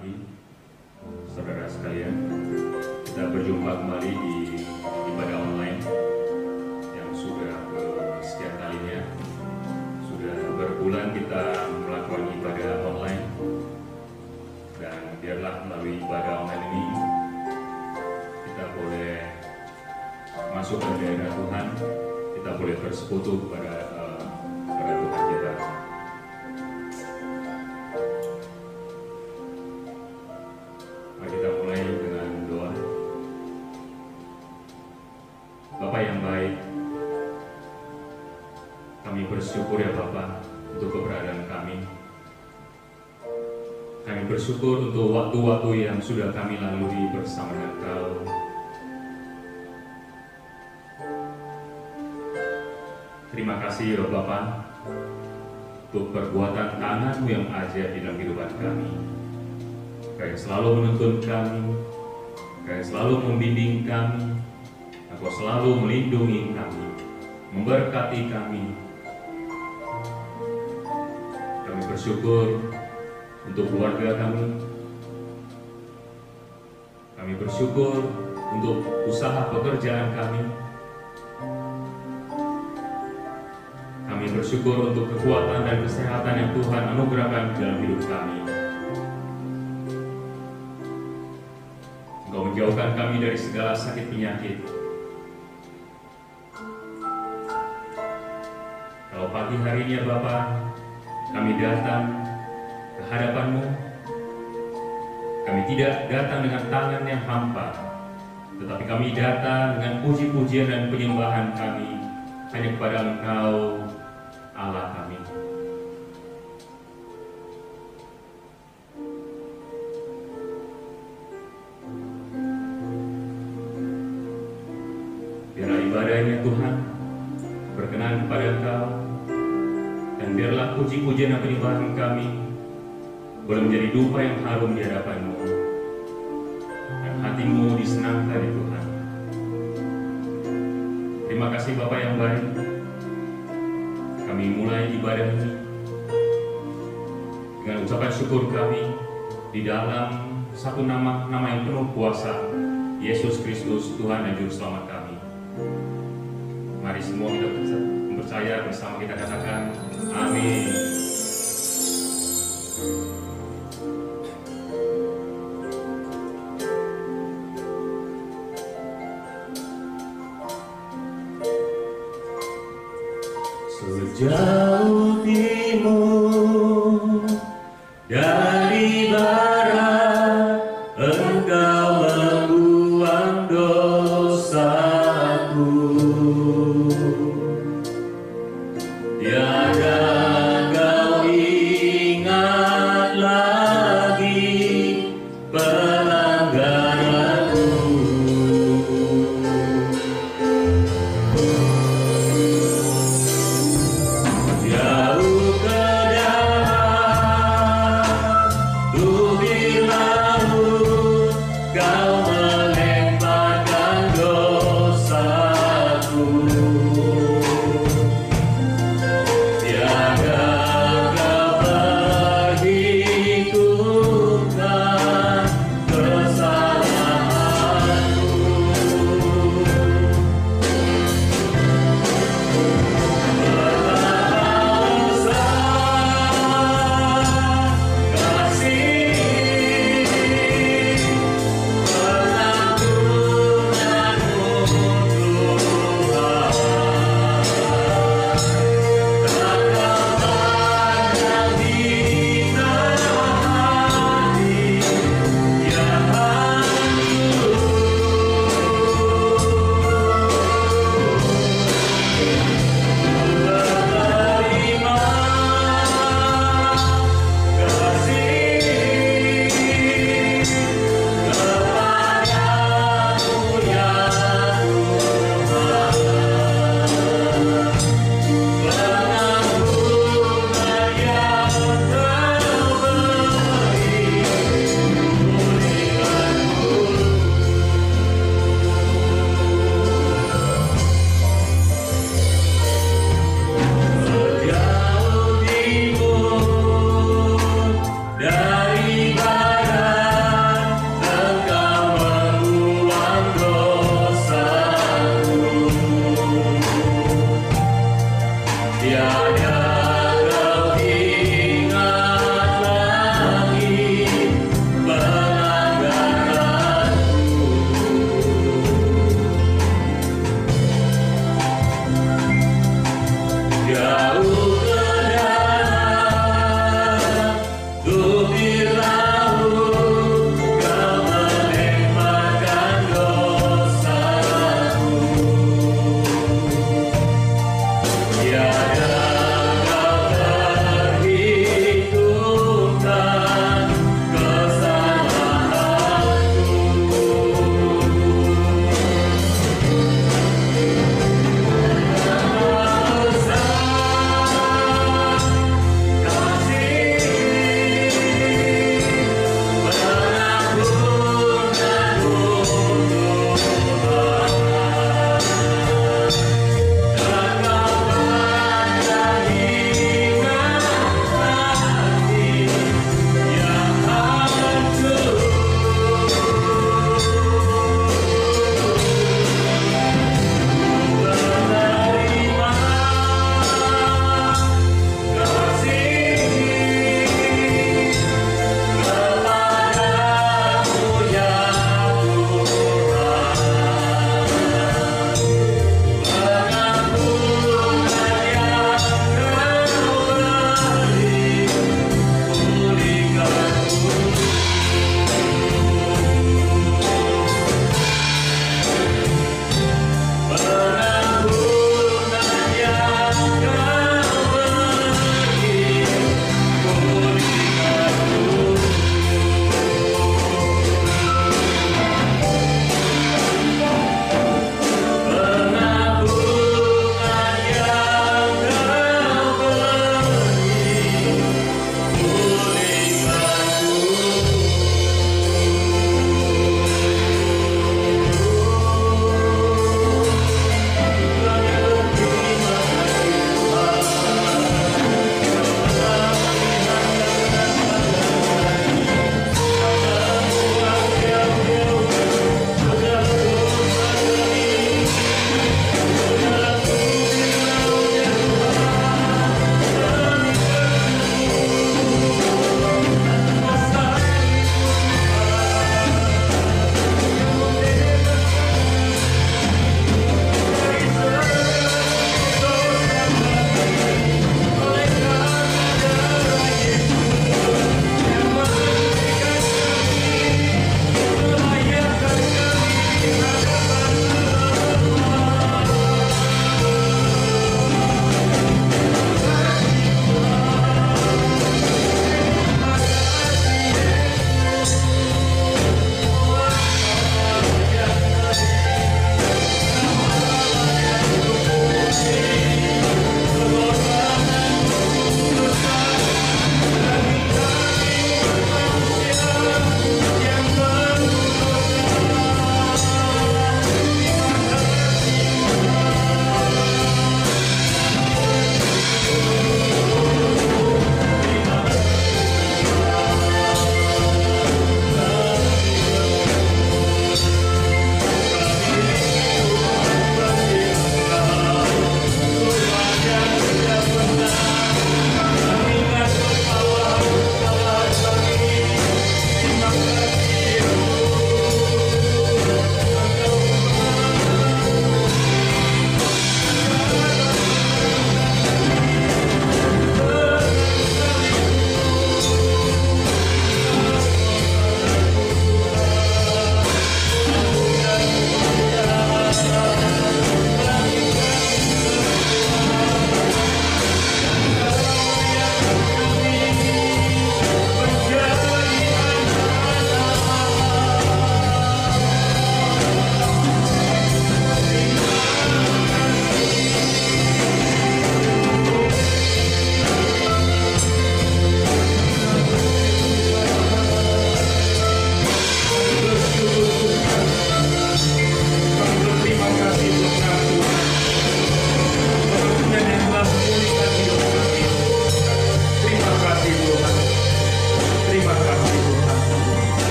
pagi, saudara sekalian. Kita berjumpa kembali di ibadah online yang sudah kesekian kalinya. Sudah berbulan kita melakukan ibadah online, dan biarlah melalui ibadah online ini kita boleh masuk ke daerah Tuhan, kita boleh bersekutu kepada Tuhan kita. Mari kita mulai dengan doa. Bapa yang baik, kami bersyukur ya Bapa untuk keberadaan kami. Kami bersyukur untuk waktu-waktu yang sudah kami lalui bersama Engkau. Terima kasih ya Bapa untuk perbuatan tangan-Mu yang ajaib di dalam kehidupan kami. Kau yang selalu menuntun kami, Kau yang selalu membimbing kami, Kau selalu melindungi kami, memberkati kami. Kami bersyukur untuk keluarga kami. Kami bersyukur untuk usaha pekerjaan kami. Kami bersyukur untuk kekuatan dan kesehatan yang Tuhan anugerahkan dalam hidup kami. Engkau menjauhkan kami dari segala sakit penyakit. Kalau pagi hari ini ya Bapa, kami datang ke hadapan-Mu. Kami tidak datang dengan tangan yang hampa, tetapi kami datang dengan puji-pujian dan penyembahan kami hanya kepada Engkau, Allah kami. Biarlah ibadah ini Tuhan berkenan kepada Engkau, dan biarlah puji-pujian dan penyembahan kami boleh menjadi dupa yang harum di hadapan-Mu, dan hati-Mu disenangkan ya Tuhan. Terima kasih Bapa yang baik. Kami mulai ibadah ini dengan ucapan syukur kami di dalam satu nama yang penuh kuasa, Yesus Kristus, Tuhan dan Juru Selamat kami. Mari semua kita percaya bersama, kita katakan amin. Sejauh timur dari barat, Engkau membuang dosaku. Tiada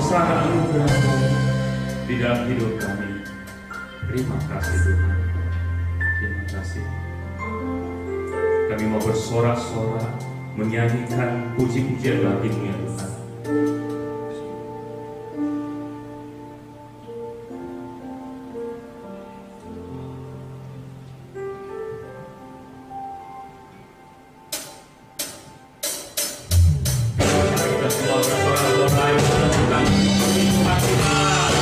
besar anugerah-Mu di dalam hidup kami. Terima kasih Tuhan. Terima kasih. Kami mau bersorak-sorak menyanyikan puji-pujian bagi-Mu ya Tuhan. Kita semua bersorak-sorai menyanyikan Tuhan Tuhan.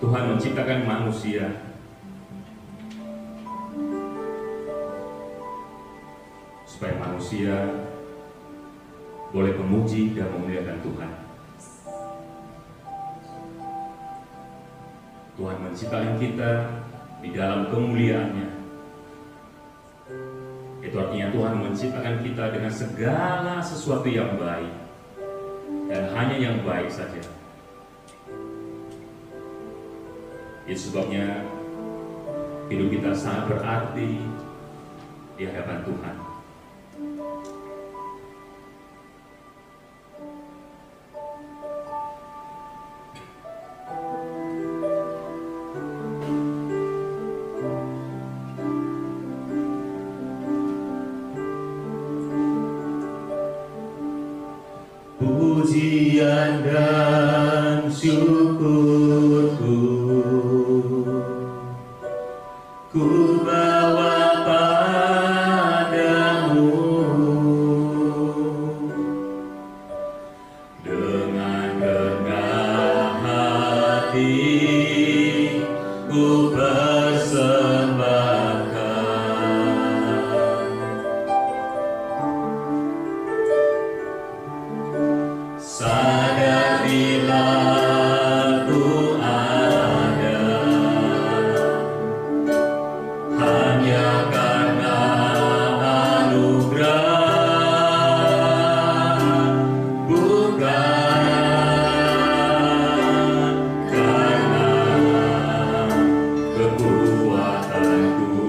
Tuhan menciptakan manusia supaya manusia boleh memuji dan memuliakan Tuhan. Tuhan menciptakan kita di dalam kemuliaan-Nya. Itu artinya Tuhan menciptakan kita dengan segala sesuatu yang baik dan hanya yang baik saja. Itu sebabnya hidup kita sangat berarti di hadapan Tuhan. Pujian dan syukurku ku bawa padamu dengan rendah hati ku persembahkan sadar hanya karena anugerah, bukan karena kekuatanku.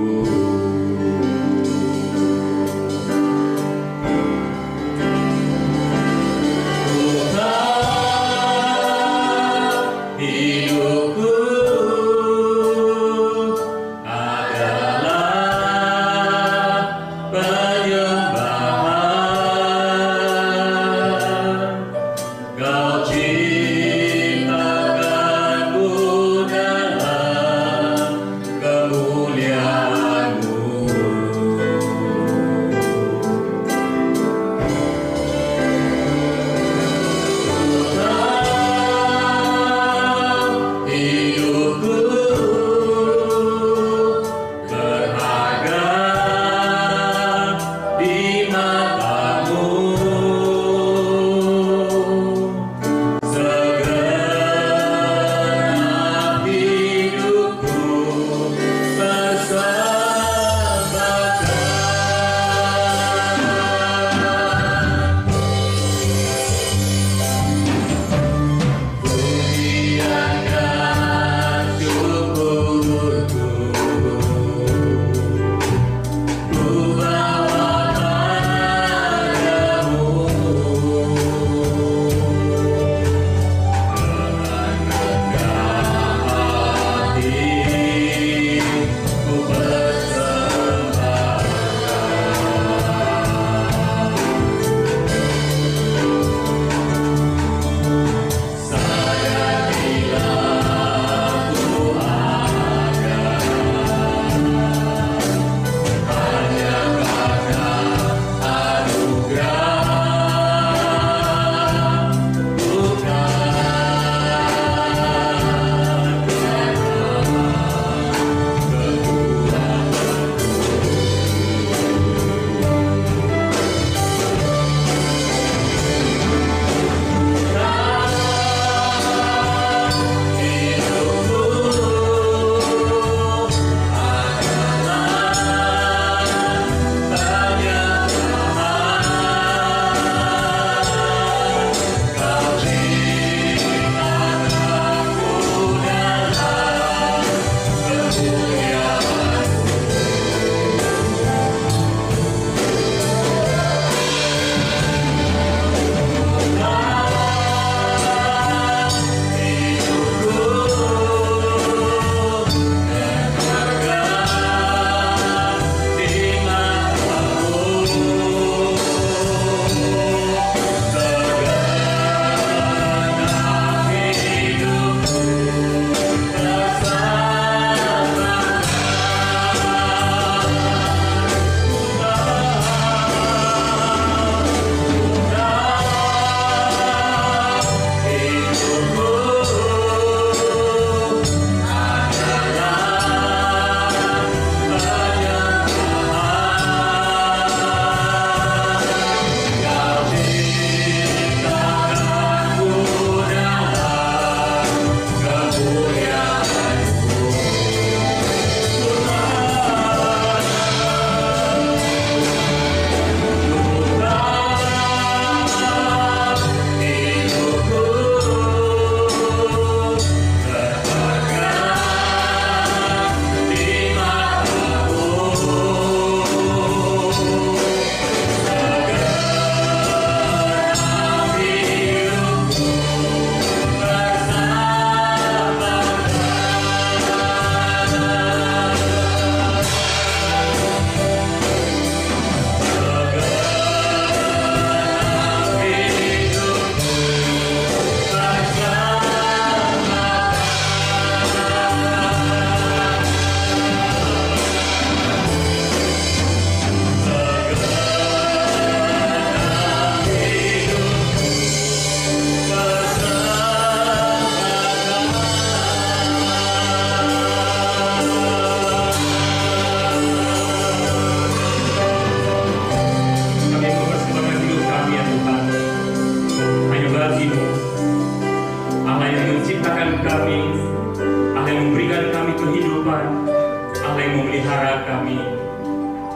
Hidupku adalah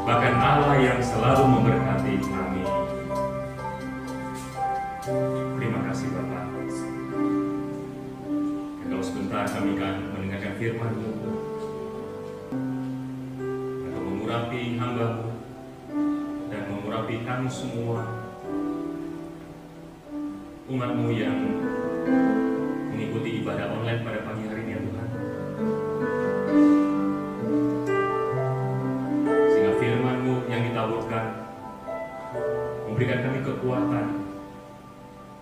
bahkan Allah yang selalu memberkati. Amin. Terima kasih Bapa. Kalau sebentar kami akan mendengarkan firman-Mu atau mengurapi hamba-Mu dan mengurapi kami semua, umat-Mu yang mengikuti ibadah online pada pagi hari ini ya Tuhan. Sehingga firman-Mu yang ditaburkan memberikan kami kekuatan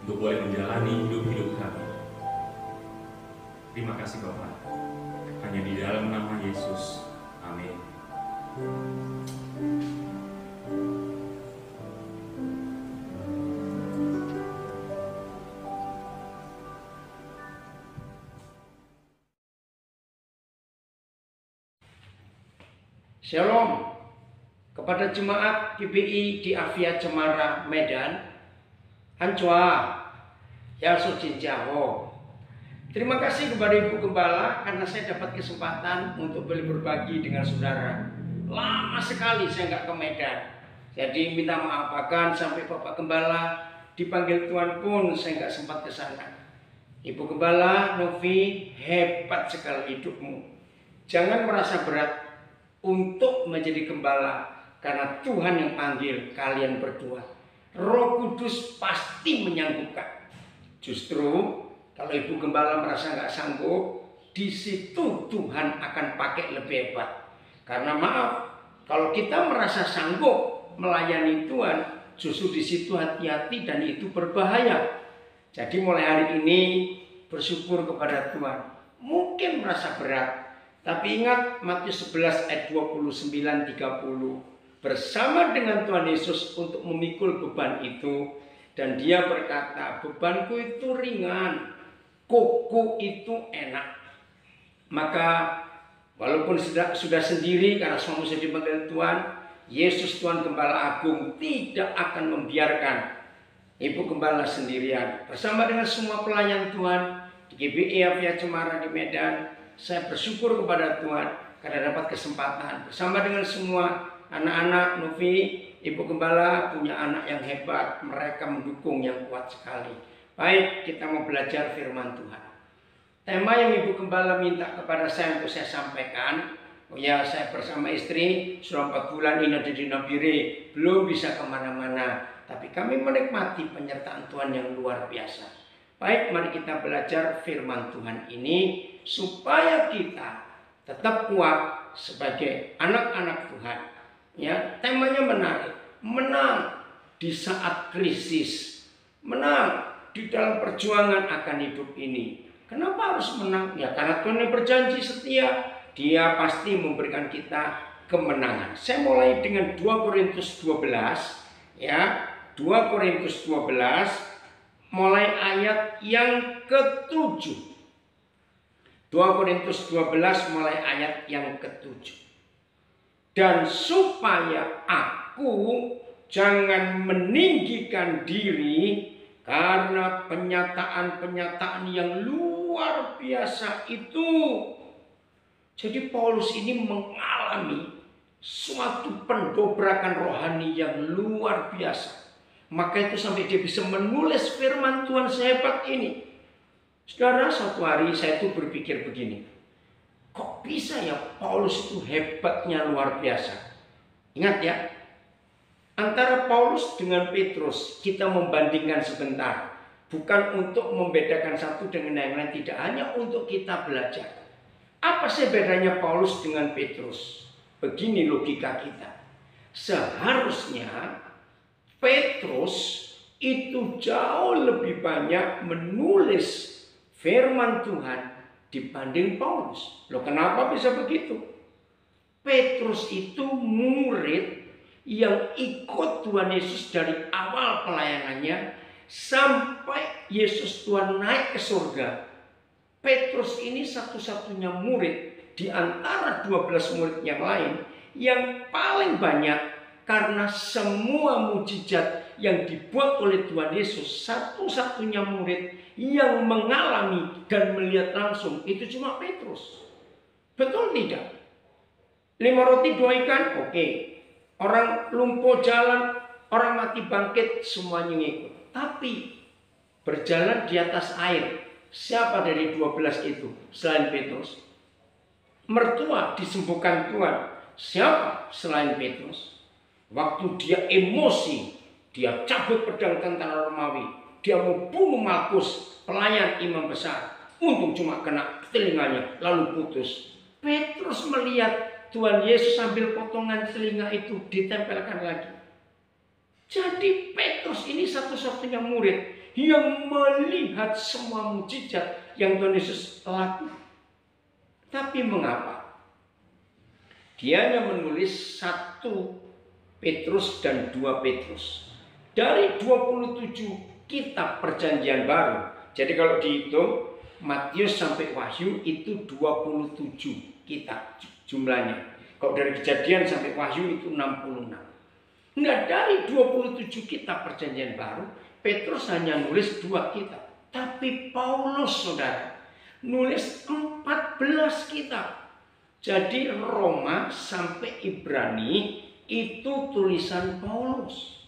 untuk boleh menjalani hidup-hidup kami. Terima kasih Bapak. Hanya di dalam nama Yesus. Amin. Shalom kepada jemaat GBI di Avia Cemara, Medan. Hancua, Yasu Jinjaho. Terima kasih kepada Ibu Gembala karena saya dapat kesempatan untuk boleh berbagi dengan saudara. Lama sekali saya nggak ke Medan. Jadi minta maaf, bahkan sampai Bapak Gembala dipanggil Tuhan pun saya nggak sempat ke sana. Ibu Gembala, Novi, hebat sekali hidupmu. Jangan merasa berat untuk menjadi gembala karena Tuhan yang panggil kalian berdua. Roh Kudus pasti menyanggupkan. Justru kalau Ibu Gembala merasa nggak sanggup, di situ Tuhan akan pakai lebih hebat. Karena maaf, kalau kita merasa sanggup melayani Tuhan, justru di situ hati-hati dan itu berbahaya. Jadi mulai hari ini bersyukur kepada Tuhan. Mungkin merasa berat, tapi ingat Matius 11 ayat 29-30. Bersama dengan Tuhan Yesus untuk memikul beban itu. Dan dia berkata, bebanku itu ringan, kuku itu enak. Maka walaupun sudah sendiri karena semua sudah dipanggil Tuhan, Yesus Tuhan Gembala Agung tidak akan membiarkan Ibu Gembala sendirian. Bersama dengan semua pelayan Tuhan di GBI Avia Cemara di Medan, saya bersyukur kepada Tuhan karena dapat kesempatan bersama dengan semua anak-anak Novi. Ibu Gembala punya anak yang hebat, mereka mendukung yang kuat sekali. Baik, kita mau belajar firman Tuhan. Tema yang Ibu Gembala minta kepada saya untuk saya sampaikan, saya bersama istri sudah 4 bulan ini ada di Nabire, belum bisa kemana-mana, tapi kami menikmati penyertaan Tuhan yang luar biasa. Baik, mari kita belajar firman Tuhan ini supaya kita tetap kuat sebagai anak-anak Tuhan. Ya, temanya menarik. Menang di saat krisis. Menang di dalam perjuangan akan hidup ini. Kenapa harus menang? Ya, karena Tuhan yang berjanji setia. Dia pasti memberikan kita kemenangan. Saya mulai dengan 2 Korintus 12. Ya, 2 Korintus 12. Mulai ayat yang ke-7. 2 Korintus 12 mulai ayat yang ke-7. Dan supaya aku jangan meninggikan diri karena penyataan-penyataan yang luar biasa itu. Jadi Paulus ini mengalami suatu pendobrakan rohani yang luar biasa. Maka itu sampai dia bisa menulis firman Tuhan sehebat ini. Saudara, suatu hari saya tuh berpikir begini. Kok bisa ya Paulus itu hebatnya luar biasa? Ingat ya, antara Paulus dengan Petrus kita membandingkan sebentar. Bukan untuk membedakan satu dengan yang lain, tidak, hanya untuk kita belajar. Apa sih bedanya Paulus dengan Petrus? Begini logika kita. Seharusnya Petrus itu jauh lebih banyak menulis firman Tuhan dibanding Paulus. Loh, kenapa bisa begitu? Petrus itu murid yang ikut Tuhan Yesus dari awal pelayanannya sampai Yesus Tuhan naik ke surga. Petrus ini satu-satunya murid di antara 12 murid yang lain yang paling banyak, karena semua mujizat yang dibuat oleh Tuhan Yesus, satu-satunya murid yang mengalami dan melihat langsung itu cuma Petrus. Betul tidak? 5 roti 2 ikan, oke. Orang lumpuh jalan, orang mati bangkit, semuanya ngikut. Tapi berjalan di atas air, siapa dari 12 itu selain Petrus? Mertua disembuhkan Tuhan, siapa selain Petrus? Waktu dia emosi, dia cabut pedang tentara Romawi, dia mau bunuh Malkus, pelayan imam besar. Untung cuma kena telinganya, lalu putus. Petrus melihat Tuhan Yesus sambil potongan telinga itu ditempelkan lagi. Jadi Petrus ini satu-satunya murid yang melihat semua mujizat yang Tuhan Yesus lakukan. Tapi mengapa? Dia hanya menulis 1 Petrus dan 2 Petrus. Dari 27 kitab perjanjian baru. Jadi kalau dihitung Matius sampai Wahyu itu 27 kitab jumlahnya. Kalau dari Kejadian sampai Wahyu itu 66. Nah, dari 27 kitab perjanjian baru, Petrus hanya nulis 2 kitab. Tapi Paulus, saudara, nulis 14 kitab. Jadi Roma sampai Ibrani itu tulisan Paulus.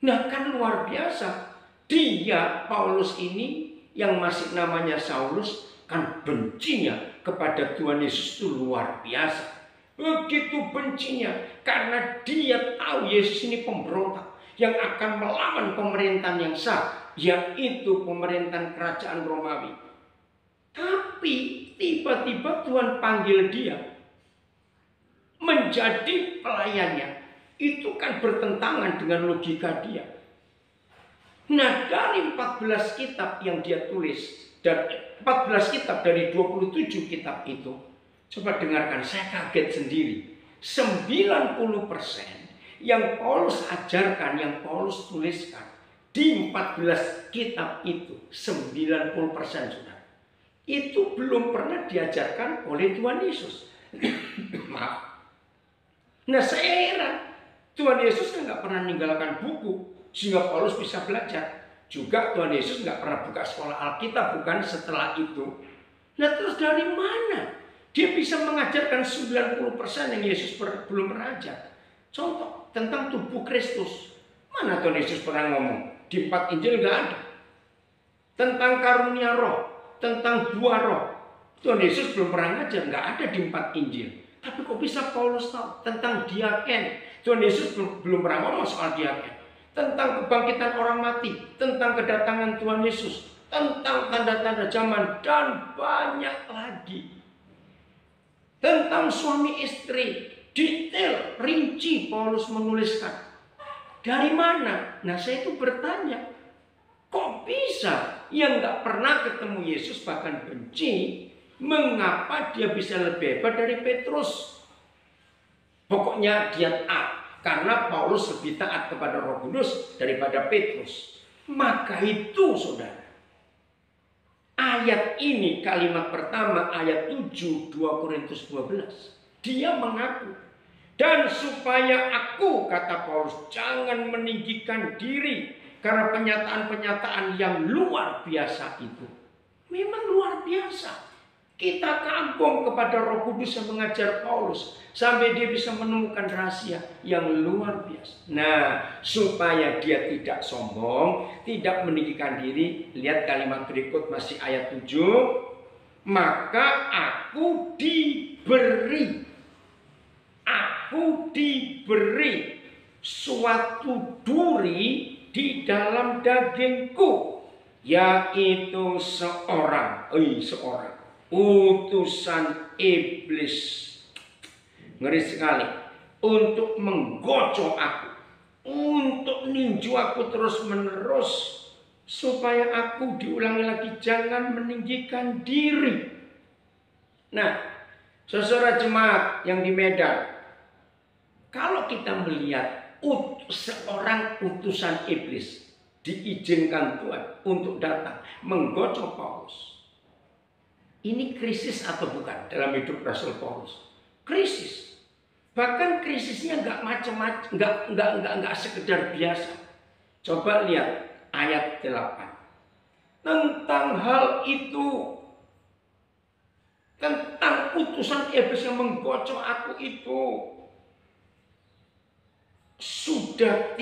Nah, kan luar biasa. Dia, Paulus ini, yang masih namanya Saulus, kan bencinya kepada Tuhan Yesus itu luar biasa. Begitu bencinya karena dia tahu Yesus ini pemberontak yang akan melawan pemerintahan yang sah, yaitu pemerintahan kerajaan Romawi. Tapi tiba-tiba Tuhan panggil dia menjadi pelayannya. Itu kan bertentangan dengan logika dia. Nah, dari 14 kitab yang dia tulis, dan 14 kitab dari 27 kitab itu, coba dengarkan, saya kaget sendiri. 90% yang Paulus ajarkan, yang Paulus tuliskan di 14 kitab itu, 90% sudah. Itu belum pernah diajarkan oleh Tuhan Yesus. Maaf. Nah, saya heran. Tuhan Yesus kan nggak pernah meninggalkan buku sehingga Paulus bisa belajar. Juga Tuhan Yesus nggak pernah buka sekolah Alkitab, bukan setelah itu. Nah, terus dari mana dia bisa mengajarkan 90% yang Yesus belum pernah ajar? Contoh tentang tubuh Kristus. Mana Tuhan Yesus pernah ngomong? Di 4 Injil nggak ada. Tentang karunia roh, tentang buah roh, Tuhan Yesus belum pernah ngajar, nggak ada di 4 Injil. Tapi kok bisa Paulus tahu? Tentang diaken, Tuhan Yesus belum pernah ngomong soal diaken. Tentang kebangkitan orang mati, tentang kedatangan Tuhan Yesus, tentang tanda-tanda zaman, dan banyak lagi. Tentang suami istri, detail, rinci Paulus menuliskan. Dari mana? Nah, saya itu bertanya, kok bisa yang nggak pernah ketemu Yesus bahkan benci, mengapa dia bisa lebih hebat dari Petrus? Pokoknya dia taat. Karena Paulus lebih taat kepada Roh Kudus daripada Petrus. Maka itu, saudara, ayat ini, kalimat pertama, ayat 7, 2 Korintus 12. Dia mengaku. Dan supaya aku, kata Paulus, jangan meninggikan diri. Karena penyataan-penyataan yang luar biasa itu. Memang luar biasa. Kita kagum kepada Roh Kudus yang mengajar Paulus sampai dia bisa menemukan rahasia yang luar biasa. Nah, supaya dia tidak sombong, tidak meninggikan diri, lihat kalimat berikut masih ayat 7. Maka aku diberi suatu duri di dalam dagingku, yaitu seorang utusan iblis, ngeri sekali, untuk menggocok aku, untuk ninju aku terus menerus, supaya aku diulangi lagi, jangan meninggikan diri. Nah, saudara jemaat yang di Medan, kalau kita melihat seorang utusan iblis diizinkan Tuhan untuk datang menggocok Paulus, ini krisis atau bukan dalam hidup Rasul Paulus? Krisis. Bahkan krisisnya nggak macam-macam, nggak sekedar biasa. Coba lihat ayat 8. Tentang hal itu, tentang utusan iblis yang menggocok aku itu, sudah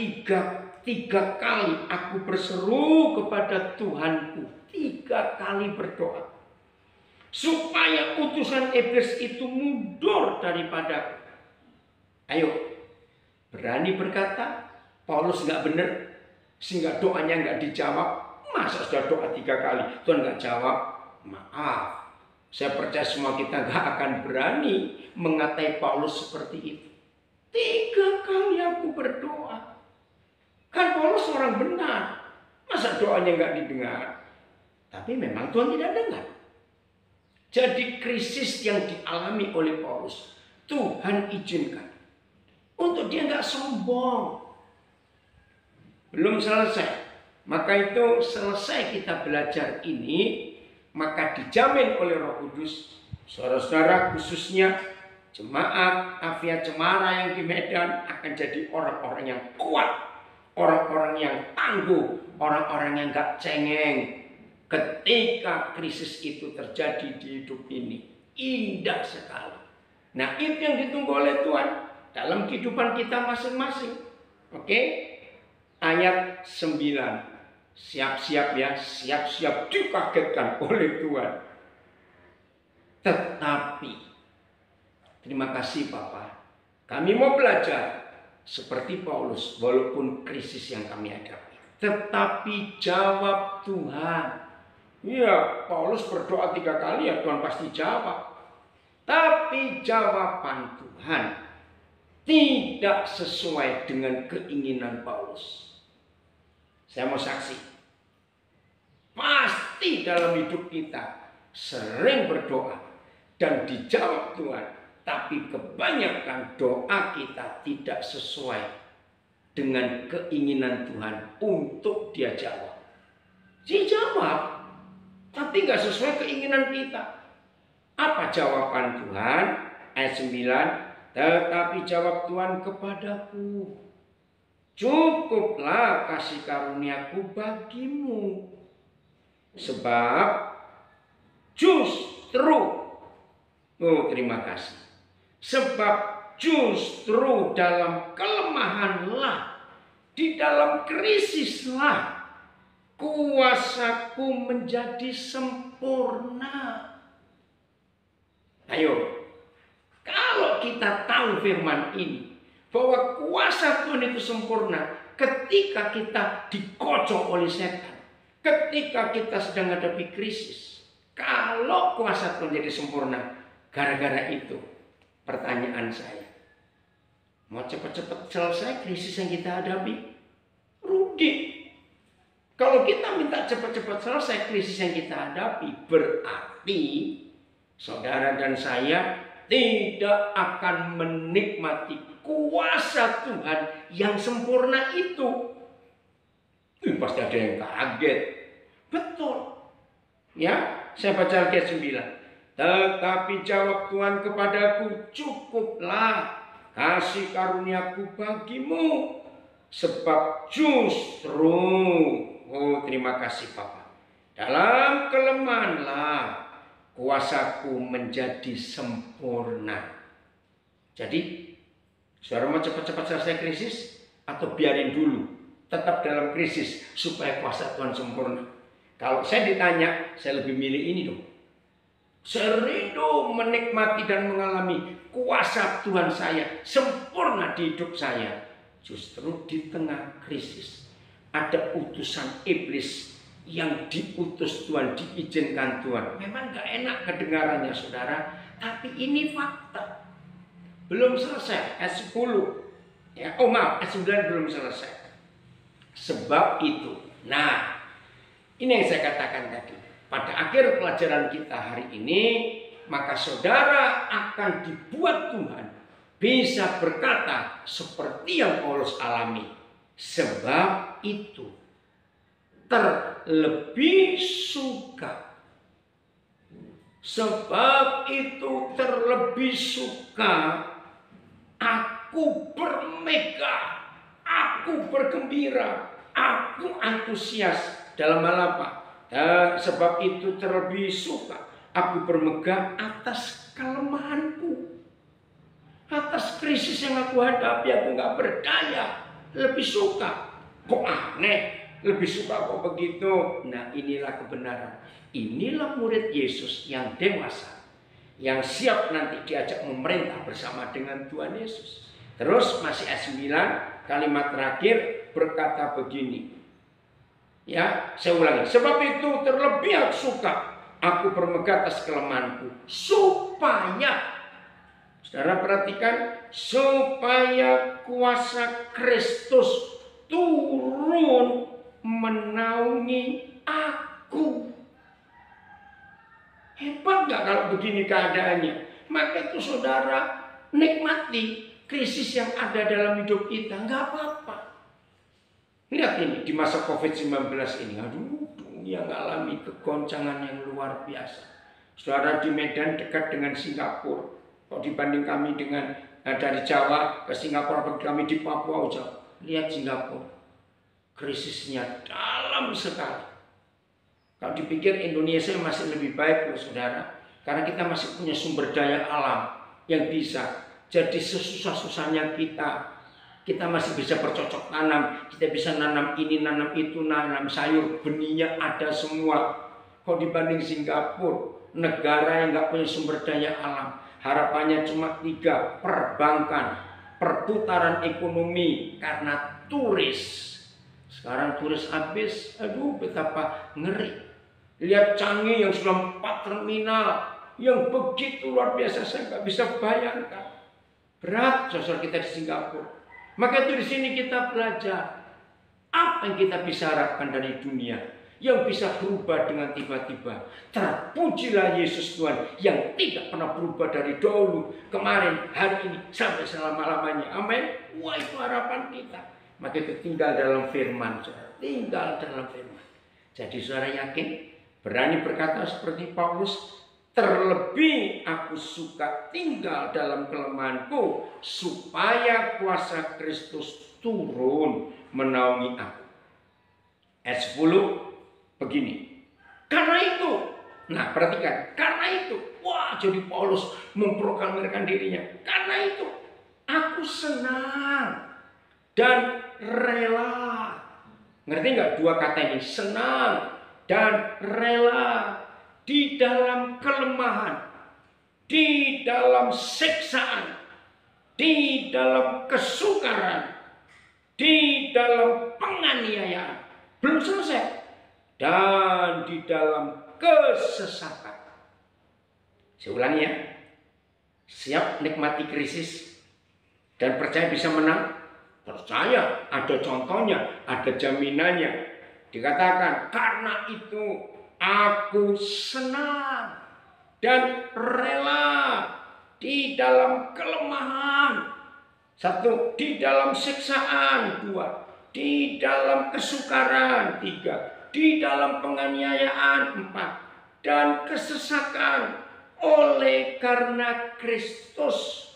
tiga kali aku berseru kepada Tuhanku. 3 kali berdoa. Supaya utusan iblis itu mundur daripada. Ayo, berani berkata Paulus nggak benar sehingga doanya nggak dijawab. Masa sudah doa 3 kali Tuhan nggak jawab? Maaf, saya percaya semua kita nggak akan berani mengatai Paulus seperti itu. 3 kali aku berdoa. Kan Paulus orang benar, masa doanya nggak didengar? Tapi memang Tuhan tidak dengar. Jadi krisis yang dialami oleh Paulus, Tuhan izinkan untuk dia nggak sombong. Belum selesai. Maka itu selesai kita belajar ini, maka dijamin oleh Roh Kudus, saudara-saudara khususnya jemaat Avia Cemara yang di Medan akan jadi orang-orang yang kuat, orang-orang yang tangguh, orang-orang yang gak cengeng. Ketika krisis itu terjadi di hidup ini, indah sekali. Nah, itu yang ditunggu oleh Tuhan dalam kehidupan kita masing-masing. Oke? Ayat 9. Siap-siap ya, siap-siap dikagetkan oleh Tuhan. Tetapi, terima kasih Bapak, kami mau belajar seperti Paulus walaupun krisis yang kami hadapi. Tetapi jawab Tuhan. Ya, Paulus berdoa 3 kali ya Tuhan pasti jawab. Tapi jawaban Tuhan tidak sesuai dengan keinginan Paulus. Saya mau saksi. Pasti dalam hidup kita sering berdoa dan dijawab Tuhan. Tapi kebanyakan doa kita tidak sesuai dengan keinginan Tuhan untuk dia jawab. Dia jawab, tapi nggak sesuai keinginan kita. Apa jawaban Tuhan? Ayat 9. Tetapi jawab Tuhan kepadaku, cukuplah kasih karuniaku bagimu. Sebab justru, terima kasih. Sebab justru dalam kelemahanlah, di dalam krisislah, kuasaku menjadi sempurna. Ayo, kalau kita tahu firman ini, bahwa kuasa Tuhan itu sempurna ketika kita dikocok oleh setan, ketika kita sedang menghadapi krisis. Kalau kuasa Tuhan jadi sempurna, gara-gara itu, pertanyaan saya, mau cepat-cepat selesai krisis yang kita hadapi? Rugi. Kalau kita minta cepat-cepat selesai krisis yang kita hadapi, berarti saudara dan saya tidak akan menikmati kuasa Tuhan yang sempurna itu. Pasti ada yang kaget. Betul. Ya, saya baca ayat 9. Tetapi jawab Tuhan kepadaku, cukuplah kasih karuniaku bagimu. Sebab justru, terima kasih Bapak, dalam kelemahanlah kuasaku menjadi sempurna. Jadi, saudara mau cepat-cepat selesai krisis atau biarin dulu tetap dalam krisis supaya kuasa Tuhan sempurna? Kalau saya ditanya, saya lebih milih ini dong. Saya rindu menikmati dan mengalami kuasa Tuhan saya sempurna di hidup saya. Justru di tengah krisis ada utusan iblis yang diutus Tuhan, diizinkan Tuhan. Memang gak enak kedengarannya saudara, tapi ini fakta. Belum selesai, ayat 10. Ya, ayat 9 belum selesai. Sebab itu, nah ini yang saya katakan tadi. Pada akhir pelajaran kita hari ini, maka saudara akan dibuat Tuhan bisa berkata seperti yang Paulus alami. Sebab itu terlebih suka. Sebab itu terlebih suka aku bermegah, aku bergembira, aku antusias. Dalam hal apa? Sebab itu terlebih suka aku bermegah atas kelemahanku, atas krisis yang aku hadapi. Aku gak berdaya, lebih suka. Kok aneh? Lebih suka kok begitu? Nah, inilah kebenaran. Inilah murid Yesus yang dewasa, yang siap nanti diajak memerintah bersama dengan Tuhan Yesus. Terus masih ayat 9, kalimat terakhir berkata begini. Ya, saya ulangi. Sebab itu terlebih aku suka, aku bermegah atas kelemahanku, supaya, saudara perhatikan, supaya kuasa Kristus turun menaungi aku. Hebat gak kalau begini keadaannya? Maka itu saudara nikmati krisis yang ada dalam hidup kita. Gak apa-apa. Lihat ini di masa COVID-19 ini. Aduh, dunia mengalami kegoncangan yang luar biasa. Saudara di Medan dekat dengan Singapura. Kalau dibanding kami dengan dari Jawa ke Singapura, bagi kami di Papua jauh. Lihat Singapura. Krisisnya dalam sekali. Kalau dipikir Indonesia masih lebih baik loh saudara. Karena kita masih punya sumber daya alam yang bisa. Jadi sesusah-susahnya kita masih bisa bercocok tanam. Kita bisa nanam ini, nanam itu, nanam sayur. Benihnya ada semua. Kalau dibanding Singapura, negara yang nggak punya sumber daya alam. Harapannya cuma 3, perbankan, perputaran ekonomi karena turis. Sekarang turis habis, aduh betapa ngeri. Lihat Changi yang sudah 4 terminal, yang begitu luar biasa, saya nggak bisa bayangkan. Berat sosok kita di Singapura. Maka itu di sini kita belajar apa yang kita bisa harapkan dari dunia yang bisa berubah dengan tiba-tiba. Terpujilah Yesus Tuhan yang tidak pernah berubah dari dahulu, kemarin, hari ini, sampai selama-lamanya. Amin. Wah, itu harapan kita. Maka itu tinggal dalam firman, saudara. Tinggal dalam firman. Jadi saudara yakin, berani berkata seperti Paulus, terlebih aku suka tinggal dalam kelemahanku, supaya kuasa Kristus turun menaungi aku. Ayat 10 begini. Karena itu, nah perhatikan, karena itu, wah jadi Paulus memproklamirkan dirinya. Karena itu, aku senang dan rela. Ngerti nggak dua kata ini? Senang dan rela di dalam kelemahan, di dalam siksaan, di dalam kesukaran, di dalam penganiayaan. Belum selesai. Dan di dalam kesesatan. Saya ulangi ya. Siap nikmati krisis dan percaya bisa menang? Percaya, ada contohnya, ada jaminannya. Dikatakan, karena itu aku senang dan rela di dalam kelemahan. 1, di dalam siksaan. 2, di dalam kesukaran. 3, di dalam penganiayaan. 4, dan kesesakan oleh karena Kristus.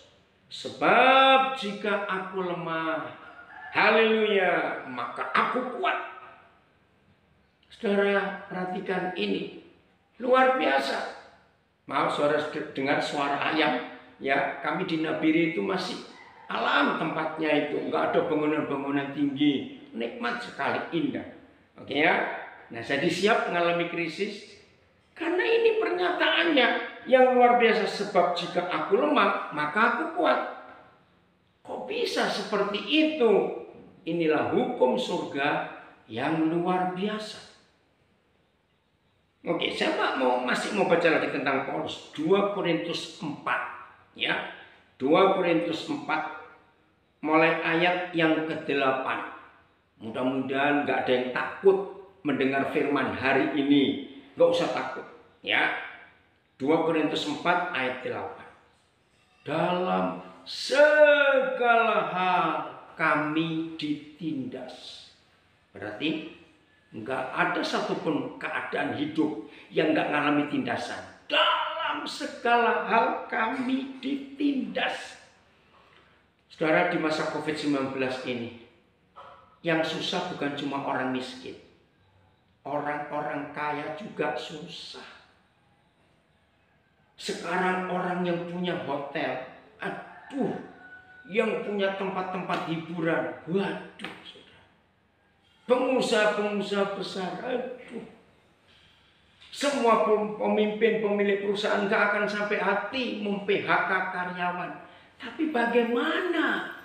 Sebab jika aku lemah, haleluya, maka aku kuat. Saudara perhatikan ini, luar biasa. Maaf saudara dengar suara ayam, ya kami di Nabire itu masih alam tempatnya itu, nggak ada bangunan-bangunan tinggi, nikmat sekali, indah. Oke ya, nah jadi siap mengalami krisis, karena ini pernyataannya yang luar biasa. Sebab jika aku lemah, maka aku kuat. Kok bisa seperti itu? Inilah hukum surga yang luar biasa. Oke, saya masih mau baca lagi tentang Paulus. 2 Korintus 4. Ya, 2 Korintus 4. Mulai ayat yang ke-8. Mudah-mudahan gak ada yang takut mendengar firman hari ini. Gak usah takut. Ya, 2 Korintus 4 ayat 8. Dalam segala hal kami ditindas. Berarti nggak ada satupun keadaan hidup yang nggak ngalami tindasan. Dalam segala hal kami ditindas. Saudara, di masa COVID-19 ini, yang susah bukan cuma orang miskin. Orang-orang kaya juga susah. Sekarang orang yang punya hotel, aduh, yang punya tempat-tempat hiburan. Waduh, saudara. Pengusaha-pengusaha besar, aduh. Semua pemimpin, pemilik perusahaan gak akan sampai hati mem-PHK karyawan. Tapi bagaimana?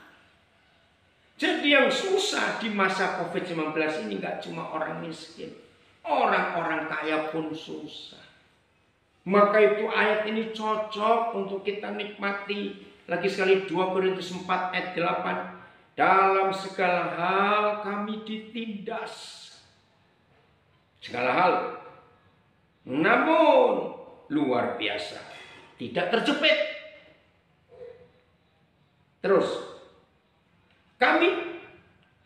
Jadi yang susah di masa COVID-19 ini gak cuma orang miskin. Orang-orang kaya pun susah. Maka itu ayat ini cocok untuk kita nikmati. Lagi sekali 2 Korintus 4 ayat 8. Dalam segala hal kami ditindas. Segala hal. Namun luar biasa. Tidak terjepit. Terus. Kami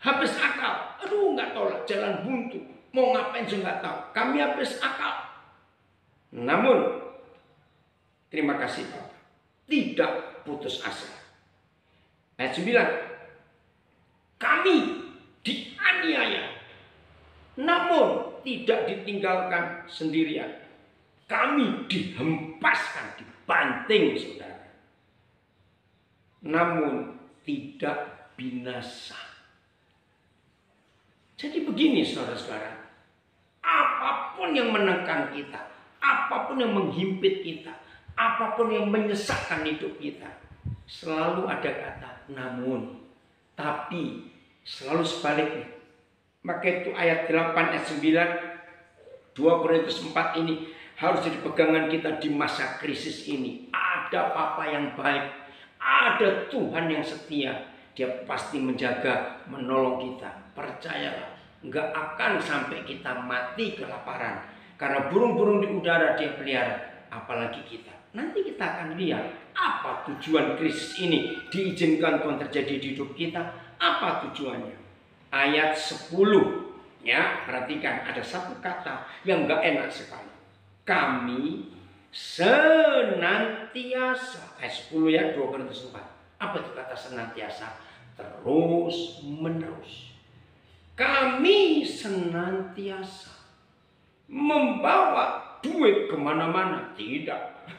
habis akal. Aduh nggak tahu lah, jalan buntu. Mau ngapain juga nggak tahu. Kami habis akal. Namun, terima kasih Bapak. Tidak putus asa. Ayat 9. Kami dianiaya. Namun tidak ditinggalkan sendirian. Kami dihempaskan, dibanting saudara. Namun tidak binasa. Jadi begini saudara-saudara. Apapun yang menekan kita, apapun yang menghimpit kita, apapun yang menyesakkan hidup kita, selalu ada kata namun, tapi, selalu sebaliknya. Maka itu ayat 8 ayat 9 2 Korintus 4 ini harus jadi pegangan kita di masa krisis ini. Ada Papa yang baik, ada Tuhan yang setia. Dia pasti menjaga, menolong kita. Percayalah, nggak akan sampai kita mati kelaparan. Karena burung-burung di udara dia pelihara, apalagi kita. Nanti kita akan lihat apa tujuan krisis ini diizinkan Tuhan terjadi di hidup kita. Apa tujuannya? Ayat 10. Ya, perhatikan ada satu kata yang nggak enak sekali. Kami senantiasa. Ayat 10 ya, 2 Korintus 4. Apa itu kata senantiasa? Terus menerus. Kami senantiasa membawa duit kemana-mana. Tidak.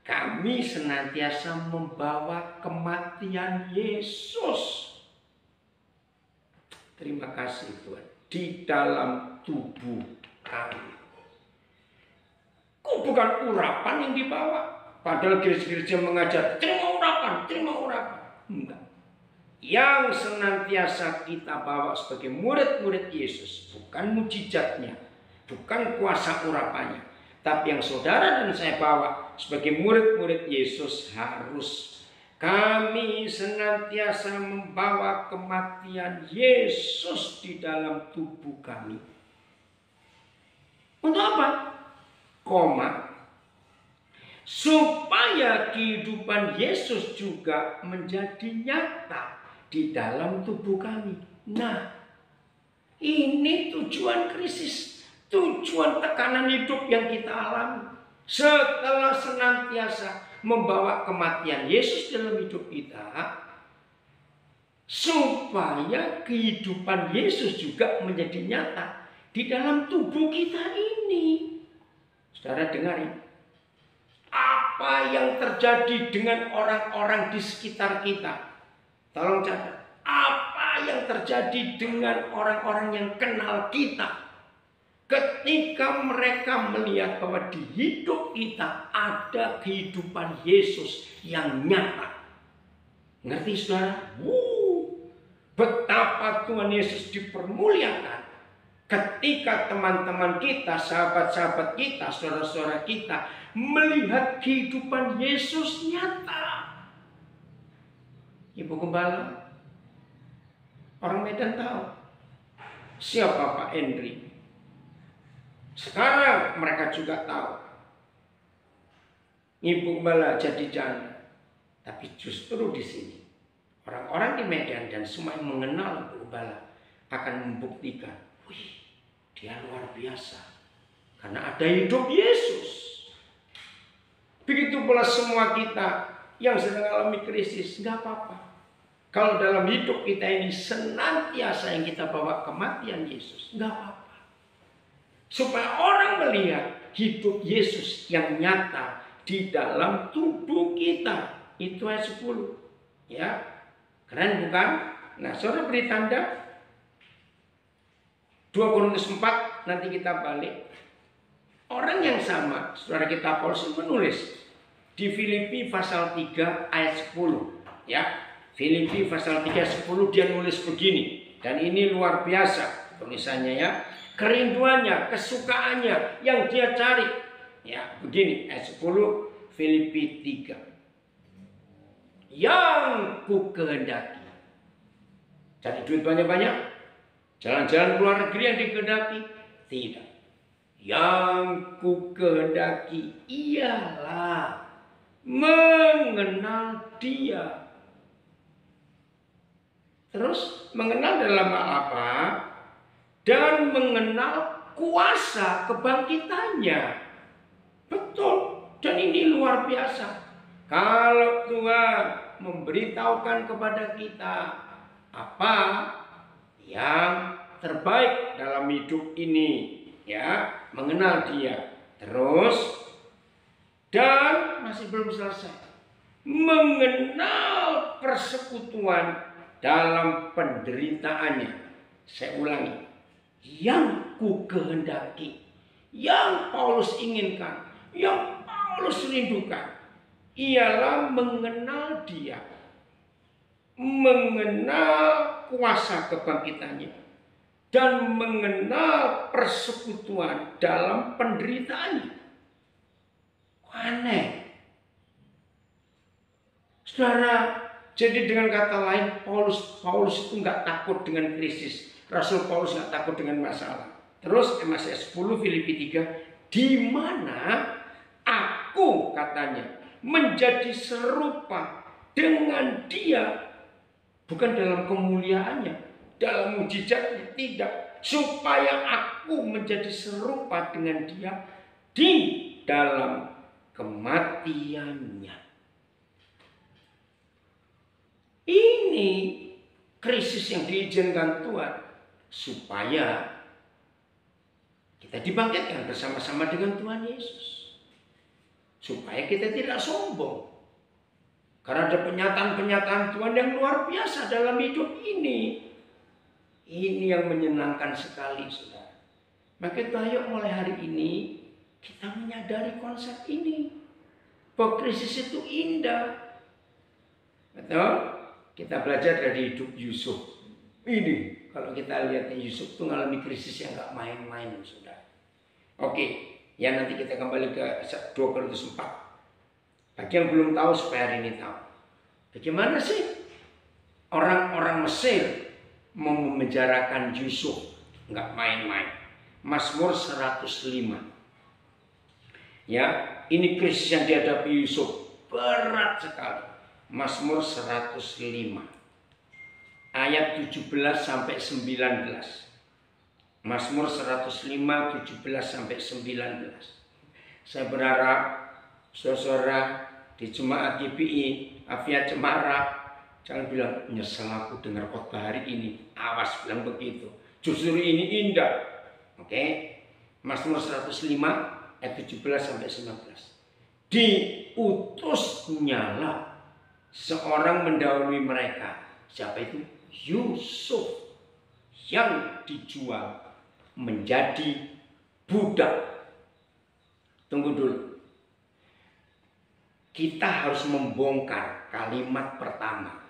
Kami senantiasa membawa kematian Yesus. Terima kasih Tuhan. Di dalam tubuh kami. Kok bukan urapan yang dibawa? Padahal gereja-gereja mengajar terima urapan, terima urapan. Enggak. Yang senantiasa kita bawa sebagai murid-murid Yesus. Bukan mujizatnya. Bukan kuasa urapannya. Tapi yang saudara dan saya bawa sebagai murid-murid Yesus harus. Kami senantiasa membawa kematian Yesus di dalam tubuh kami. Untuk apa? Supaya kehidupan Yesus juga menjadi nyata di dalam tubuh kami. Nah, ini tujuan krisis, tujuan tekanan hidup yang kita alami. Setelah senantiasa membawa kematian Yesus dalam hidup kita, supaya kehidupan Yesus juga menjadi nyata di dalam tubuh kita ini. Saudara dengarin, apa yang terjadi dengan orang-orang di sekitar kita? Tolong catat, apa yang terjadi dengan orang-orang yang kenal kita? Ketika mereka melihat bahwa di hidup kita ada kehidupan Yesus yang nyata. Ngerti saudara? Betapa Tuhan Yesus dipermuliakan. Ketika teman-teman kita, sahabat-sahabat kita, saudara-saudara kita melihat kehidupan Yesus nyata. Ibu Gembala, orang Medan tahu siapa Pak Henry. Sekarang mereka juga tahu Ibu Gembala jadi janda. Tapi justru di sini orang-orang di Medan dan semua yang mengenal Ibu Gembala akan membuktikan, wih, dia luar biasa karena ada hidup Yesus. Begitu pula semua kita yang sedang alami krisis, nggak apa-apa. Kalau dalam hidup kita ini senantiasa yang kita bawa kematian Yesus, nggak apa-apa. Supaya orang melihat hidup Yesus yang nyata di dalam tubuh kita. Itu ayat 10. Ya. Keren bukan? Nah, saudara beri tanda 2 Korintus 4, nanti kita balik. Orang yang sama, saudara kita Paulus menulis di Filipi pasal 3 ayat 10. Ya, Filipi pasal 3 ayat 10 dia nulis begini. Dan ini luar biasa tulisannya ya. Kerinduannya, kesukaannya yang dia cari. Ya, begini ayat 10 Filipi 3. Yang ku kehendaki. Cari duit banyak-banyak. Jalan-jalan keluar negeri yang dikehendaki? Tidak. Yang ku kehendaki ialah mengenal Dia. Terus mengenal dalam hal apa? Dan mengenal kuasa kebangkitannya. Betul. Dan ini luar biasa. Kalau Tuhan memberitahukan kepada kita apa yang terbaik dalam hidup ini, ya, mengenal Dia. Terus, dan masih belum selesai, mengenal persekutuan dalam penderitaannya. Saya ulangi, yang ku kehendaki, yang Paulus inginkan, yang Paulus rindukan, ialah mengenal Dia, mengenal kuasa kebangkitannya, dan mengenal persekutuan dalam penderitaannya. Aneh. Saudara, jadi dengan kata lain, Paulus itu nggak takut dengan krisis. Rasul Paulus nggak takut dengan masalah. Terus ayat 10 Filipi 3, di mana aku, katanya, menjadi serupa dengan Dia, bukan dalam kemuliaannya, dalam mujizatnya, tidak, supaya aku menjadi serupa dengan Dia di dalam kematiannya. Ini krisis yang diizinkan Tuhan supaya kita dibangkitkan bersama-sama dengan Tuhan Yesus. Supaya kita tidak sombong. Karena ada penyataan-penyataan Tuhan yang luar biasa dalam hidup ini. Ini yang menyenangkan sekali, saudara. Maka ayo mulai hari ini kita menyadari konsep ini. Bahwa krisis itu indah. Betul? Kita belajar dari hidup Yusuf. Ini kalau kita lihat Yusuf itu mengalami krisis yang gak main-main, saudara. Oke. Ya, nanti kita kembali ke 2 Korintus 4. Bagi yang belum tahu supaya hari ini tahu. Bagaimana sih orang-orang Mesir memenjarakan Yusuf? Enggak main-main. Mazmur 105. Ya, ini krisis yang dihadapi Yusuf. Berat sekali. Mazmur 105. Ayat 17 sampai 19. Mazmur 105, 17 sampai 19. Saya berharap saudara di Jemaat GPI Afia Cemara jangan bilang nyesel aku dengar khotbah hari ini. Awas bilang begitu. Justru ini indah. Oke. Mazmur 105 ayat 17 sampai 19. Diutusnyalah seorang mendahului mereka. Siapa itu? Yusuf yang dijual menjadi budak. Tunggu dulu. Kita harus membongkar kalimat pertama.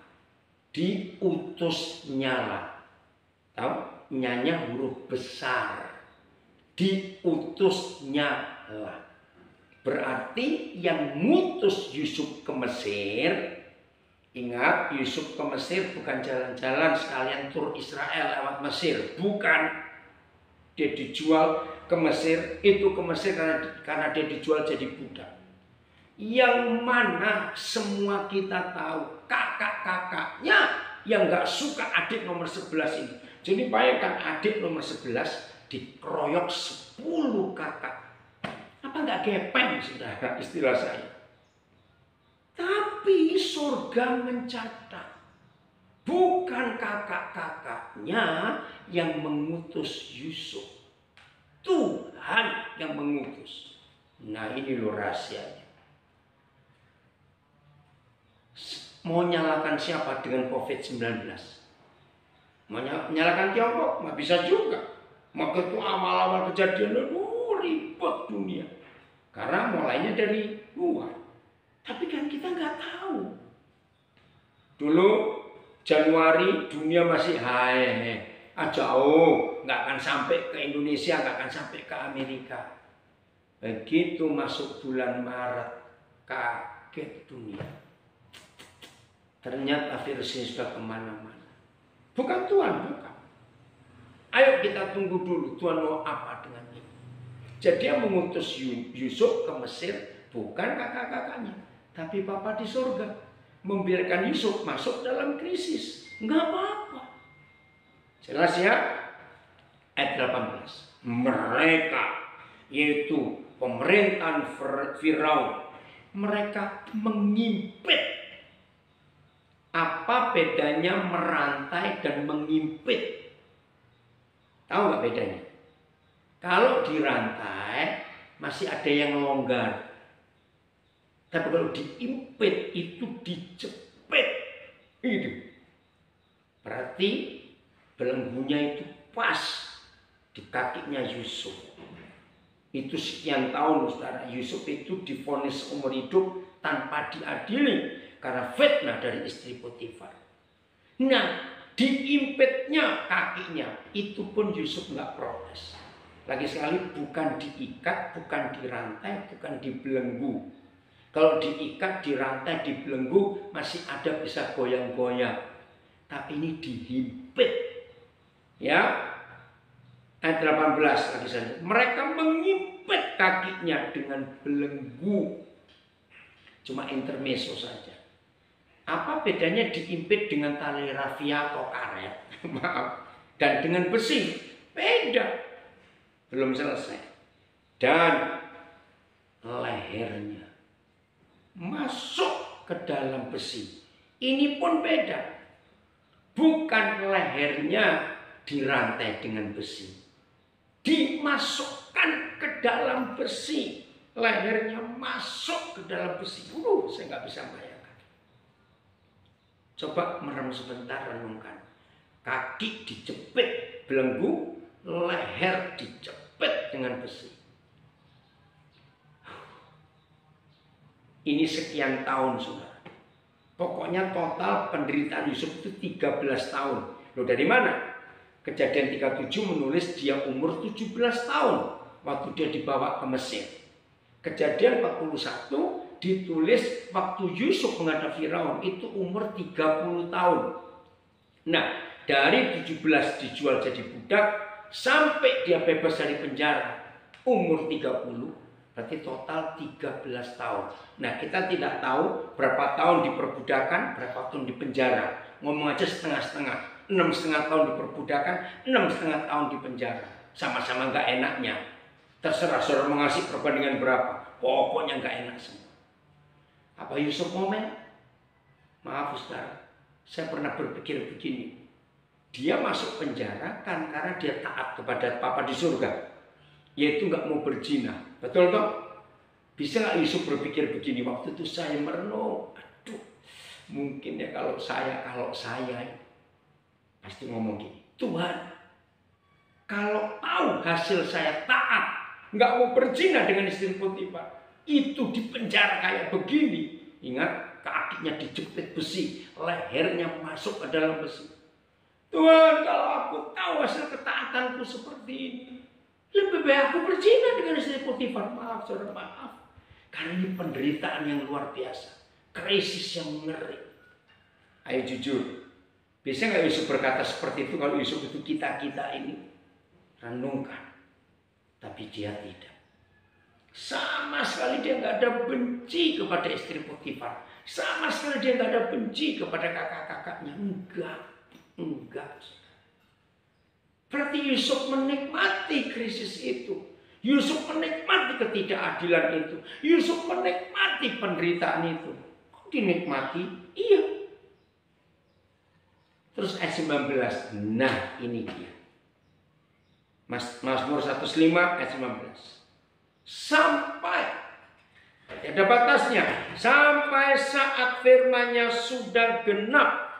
Diutusnyalah. Tahu? Nyanya huruf besar. Diutusnyalah. Berarti yang ngutus Yusuf ke Mesir. Ingat, Yusuf ke Mesir bukan jalan-jalan sekalian tur Israel lewat Mesir. Bukan. Dia dijual ke Mesir. Itu ke Mesir karena dia dijual jadi budak. Yang mana semua kita tahu kakak-kakaknya yang gak suka adik nomor 11 ini. Jadi bayangkan adik nomor 11 dikeroyok 10 kakak. Apa gak gepeng, saudara, istilah saya. Tapi surga mencatat bukan kakak-kakaknya yang mengutus Yusuf. Tuhan yang mengutus. Nah, ini loh rahasianya. mau nyalakan siapa dengan COVID-19? Mau nyalakan Tiongkok? Nggak bisa juga. Maka itu awal-awal kejadian, ribet dunia. Karena mulainya dari luar. Tapi kan kita nggak tahu. Dulu Januari dunia masih jauh, nggak akan sampai ke Indonesia, nggak akan sampai ke Amerika. Begitu masuk bulan Maret, kaget dunia. Ternyata virusnya sudah kemana-mana. Bukan Tuhan, bukan. Ayo kita tunggu dulu Tuhan mau apa dengan ini. Jadi dia mengutus Yusuf ke Mesir, bukan kakak-kakaknya, tapi Bapa di surga. Membiarkan Yusuf masuk dalam krisis. Nggak apa-apa. Jelas ya? Ayat 18. Mereka, yaitu pemerintahan Firaun, mereka mengimpit. Apa bedanya merantai dan mengimpit? Tahu nggak bedanya? Kalau dirantai masih ada yang longgar. Tapi kalau diimpit itu dijepit. Itu. Berarti belenggunya itu pas di kakinya Yusuf. Itu sekian tahun saudara. Yusuf itu divonis seumur hidup tanpa diadili karena fitnah dari istri Potifar. Nah, diimpitnya kakinya itu pun Yusuf nggak protes. Lagi sekali bukan diikat, bukan dirantai, bukan dibelenggu. Kalau diikat, dirantai, dibelenggu masih ada bisa goyang-goyang. Tapi ini dihimpit. Ya. Ayat 18 lagi saja. Mereka mengimpit kakinya dengan belenggu. Cuma intermezzo saja. Apa bedanya diimpit dengan tali rafia atau karet? Maaf. Dan dengan besi? Beda. Belum selesai. Dan lehernya masuk ke dalam besi. Ini pun beda. Bukan lehernya dirantai dengan besi. Dimasukkan ke dalam besi. Lehernya masuk ke dalam besi. Saya nggak bisa bayangkan. Coba merem sebentar, renungkan. Kaki dijepit belenggu, leher dijepit dengan besi. Ini sekian tahun, saudara. Pokoknya total penderitaan Yusuf itu 13 tahun. Loh, dari mana? Kejadian 37 menulis dia umur 17 tahun waktu dia dibawa ke Mesir. Kejadian 41 ditulis waktu Yusuf menghadap Firaun itu umur 30 tahun. Nah, dari 17 dijual jadi budak sampai dia bebas dari penjara umur 30. Berarti total 13 tahun. Nah, kita tidak tahu berapa tahun di perbudakan, berapa tahun di penjara. Ngomong aja setengah-setengah. 6,5 tahun di perbudakan, 6,5 tahun di penjara. Sama-sama nggak enaknya. Terserah saudara mengasih perbandingan berapa. Pokoknya nggak enak semua. Apa Yusuf ngomel? Maaf saudara, saya pernah berpikir begini. Dia masuk penjara kan karena dia taat kepada Bapa di surga. Yaitu nggak mau berzina. Betul toh? Bisa nggak Yusuf berpikir begini? Waktu itu saya merenung. Aduh, mungkin ya kalau saya pasti ngomong gini. Tuhan, kalau tahu hasil saya taat, nggak mau berzina dengan istri Potifar, itu di penjara kayak begini. Ingat, kakinya dijepit besi, lehernya masuk ke dalam besi. Tuhan, kalau aku tahu hasil ketaatanku seperti ini, lebih baik aku berzina dengan istri Potifar. Maaf, saudara, maaf. Karena ini penderitaan yang luar biasa. Krisis yang ngeri. Ayo jujur. Bisa nggak Yusuf berkata seperti itu kalau Yusuf itu kita-kita ini? Renungkan. Tapi dia tidak. Sama sekali dia nggak ada benci kepada istri Potifar. Sama sekali dia nggak ada benci kepada kakak-kakaknya. Enggak. Berarti Yusuf menikmati krisis itu. Yusuf menikmati ketidakadilan itu. Yusuf menikmati penderitaan itu. Kok dinikmati? Iya. Terus ayat 19. Nah, ini dia. Mazmur 105 ayat 19. Sampai Ada batasnya. Sampai saat firman-Nya sudah genap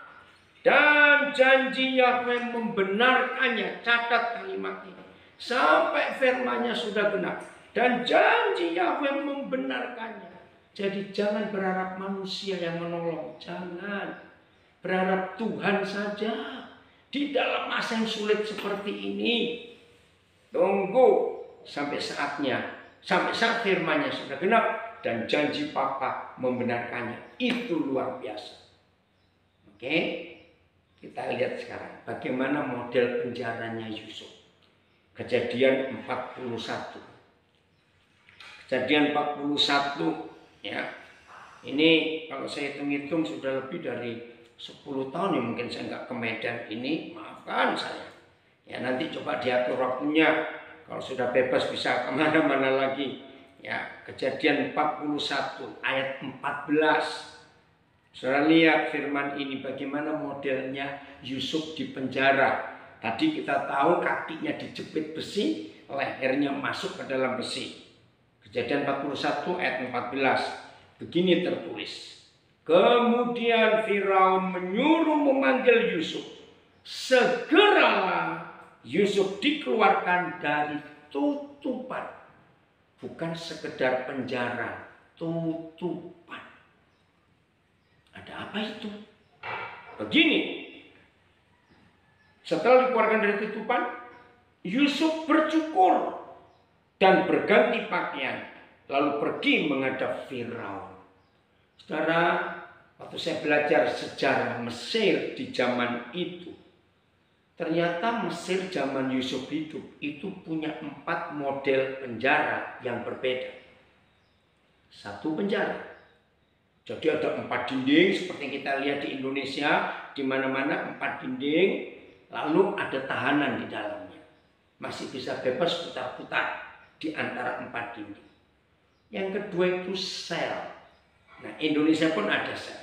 dan janji Yahweh membenarkannya. Catat kalimat ini. Sampai firman-Nya sudah genap dan janji Yahweh membenarkannya. Jadi jangan berharap manusia yang menolong. Jangan. Berharap Tuhan saja. Di dalam masa yang sulit seperti ini. Tunggu sampai saatnya. Sampai saat firman-Nya sudah genap dan janji Papa membenarkannya. Itu luar biasa. Oke. Kita lihat sekarang bagaimana model penjaranya Yusuf. Kejadian 41. Kejadian 41 ya. Ini kalau saya hitung-hitung sudah lebih dari 10 tahun ya, mungkin saya nggak ke Medan ini, maafkan saya. Ya nanti coba diatur waktunya. Kalau sudah bebas bisa kemana-mana lagi. Ya, Kejadian 41 ayat 14. Saudara lihat firman ini bagaimana modelnya Yusuf di penjara. Tadi kita tahu kakinya dijepit besi, lehernya masuk ke dalam besi. Kejadian 41 ayat 14. Begini tertulis. Kemudian Firaun menyuruh memanggil Yusuf. Segeralah Yusuf dikeluarkan dari tutupan. Bukan sekedar penjara, tutupan. Ada apa itu? Begini. Setelah dikeluarkan dari tutupan, Yusuf bercukur dan berganti pakaian. Lalu pergi menghadap Firaun. Saudara, waktu saya belajar sejarah Mesir di zaman itu, ternyata Mesir zaman Yusuf hidup itu punya 4 model penjara yang berbeda. Satu penjara. Jadi ada 4 dinding seperti yang kita lihat di Indonesia, di mana-mana 4 dinding, lalu ada tahanan di dalamnya. Masih bisa bebas putar-putar di antara 4 dinding. Yang kedua itu sel. Nah, Indonesia pun ada sel.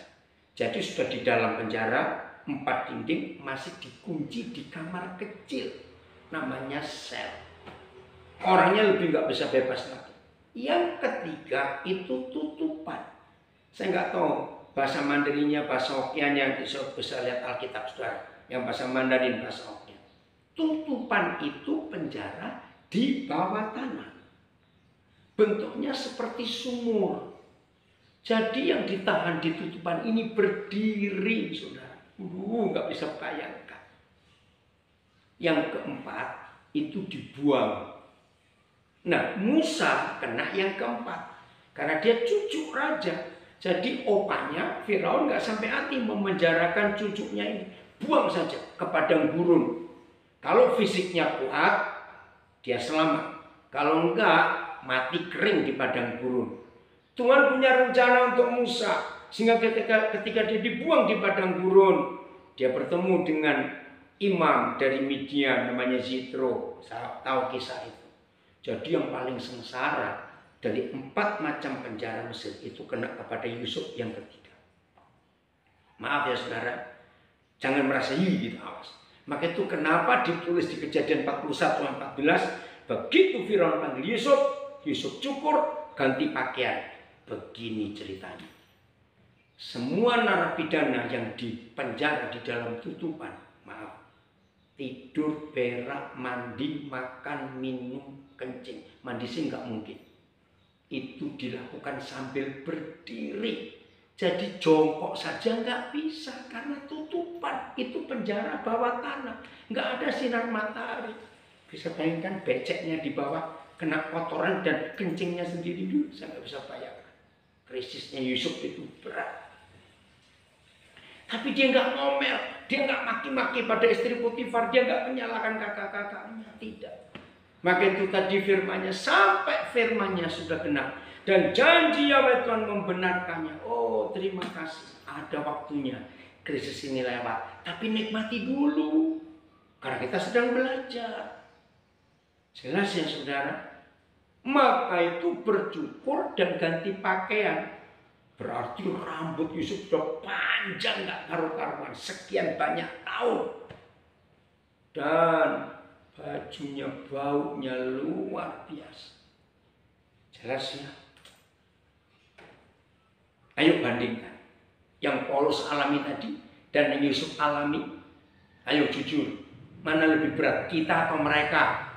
Jadi sudah di dalam penjara 4 dinding, masih dikunci di kamar kecil. Namanya sel. Orangnya lebih nggak bisa bebas lagi. Yang ketiga itu tutupan. Saya nggak tahu bahasa Mandarinya, bahasa Hokkien-nya, bisa lihat Alkitab saudara. Yang bahasa Mandarin, bahasa Hokkien. Tutupan itu penjara di bawah tanah. Bentuknya seperti sumur. Jadi yang ditahan di tutupan ini berdiri, saudara. Nggak bisa bayangkan. Yang keempat itu dibuang. Nah, Musa kena yang keempat. Karena dia cucu raja. Jadi opanya Firaun nggak sampai hati memenjarakan cucunya ini. Buang saja ke padang gurun. Kalau fisiknya kuat, dia selamat. Kalau enggak, mati kering di padang gurun. Tuhan punya rencana untuk Musa. Sehingga ketika dia dibuang di padang gurun, dia bertemu dengan imam dari Midian namanya Zitro. Saya tahu kisah itu. Jadi yang paling sengsara dari 4 macam penjara Mesir itu kena kepada Yusuf yang ketiga. Maaf ya saudara, jangan merasa gitu, awas. Maka itu kenapa ditulis di Kejadian 41 ayat 14, begitu Firaun panggil Yusuf, Yusuf cukur, ganti pakaian. Begini ceritanya. Semua narapidana yang dipenjara di dalam tutupan, maaf, tidur, berak, mandi, makan, minum, kencing. Mandi sih nggak mungkin. Itu dilakukan sambil berdiri. Jadi jongkok saja nggak bisa karena tutupan. Itu penjara bawah tanah. Nggak ada sinar matahari. Bisa bayangkan beceknya di bawah kena kotoran dan kencingnya sendiri dulu. Saya nggak bisa bayangkan. Krisisnya Yusuf itu berat. Tapi dia nggak ngomel. Dia nggak maki-maki pada istri Potifar. Dia nggak menyalahkan kakak-kakaknya. Tidak. Maka itu tadi firman-Nya. Sampai firman-Nya sudah genap. Dan janji Yahweh Tuhan membenarkannya. Oh, terima kasih. Ada waktunya. Krisis ini lewat. Tapi nikmati dulu. Karena kita sedang belajar. Jelas ya saudara. Maka itu bercukur dan ganti pakaian. Berarti rambut Yusuf sudah panjang gak karu-karuan. Sekian banyak tahun. Dan bajunya, baunya luar biasa. Jelas ya. dibandingkan? Yang Paulus alami tadi dan yang Yusuf alami? Ayo jujur, mana lebih berat, kita atau mereka?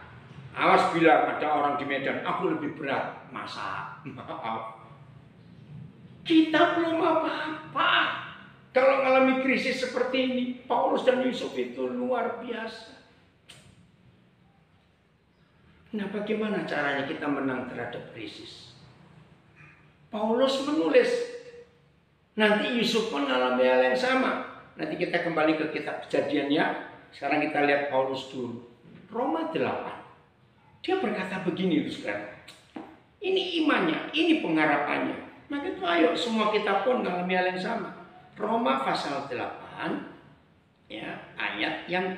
Awas bila ada orang di Medan, aku lebih berat. Masa? Maaf. Kita belum apa-apa. Kalau mengalami krisis seperti ini, Paulus dan Yusuf itu luar biasa. Nah, bagaimana caranya kita menang terhadap krisis? Paulus menulis, nanti Yusuf pun mengalami hal yang sama. Nanti kita kembali ke kitab Kejadian ya. Sekarang kita lihat Paulus dulu. Roma 8. Dia berkata begini, saudara. Ini imannya, ini pengharapannya. Maka itu ayo semua kita pun mengalami hal yang sama. Roma pasal 8 ya, ayat yang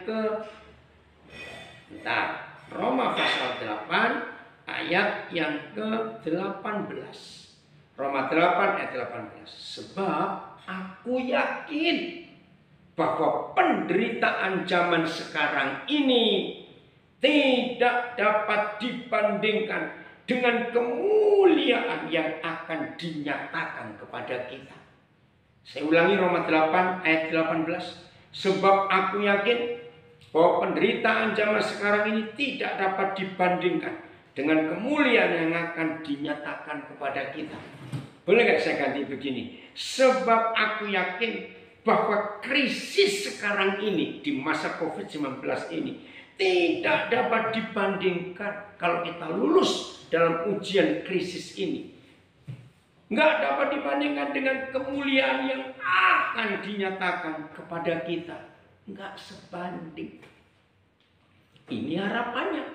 Roma pasal 8 ayat yang ke-18. Roma 8 ayat 18. Sebab aku yakin bahwa penderitaan zaman sekarang ini tidak dapat dibandingkan dengan kemuliaan yang akan dinyatakan kepada kita. Saya ulangi Roma 8 ayat 18. Sebab aku yakin bahwa penderitaan zaman sekarang ini tidak dapat dibandingkan dengan kemuliaan yang akan dinyatakan kepada kita. Boleh nggak saya ganti begini? Sebab aku yakin bahwa krisis sekarang ini di masa COVID-19 ini tidak dapat dibandingkan kalau kita lulus dalam ujian krisis ini. Nggak dapat dibandingkan dengan kemuliaan yang akan dinyatakan kepada kita. Nggak sebanding. Ini harapannya.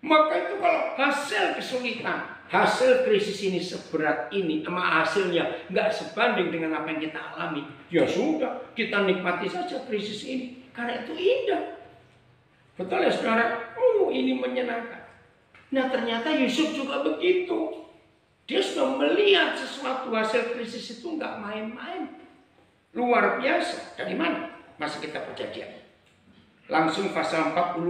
Maka itu kalau hasil kesulitan, hasil krisis ini seberat ini, sama hasilnya nggak sebanding dengan apa yang kita alami, ya sudah, kita nikmati saja krisis ini. Karena itu indah. Betul ya saudara? Ini menyenangkan. Nah ternyata Yusuf juga begitu. Dia sudah melihat sesuatu hasil krisis itu nggak main-main. Luar biasa. Dari mana? Masih kita Kejadian. Langsung pasal 45.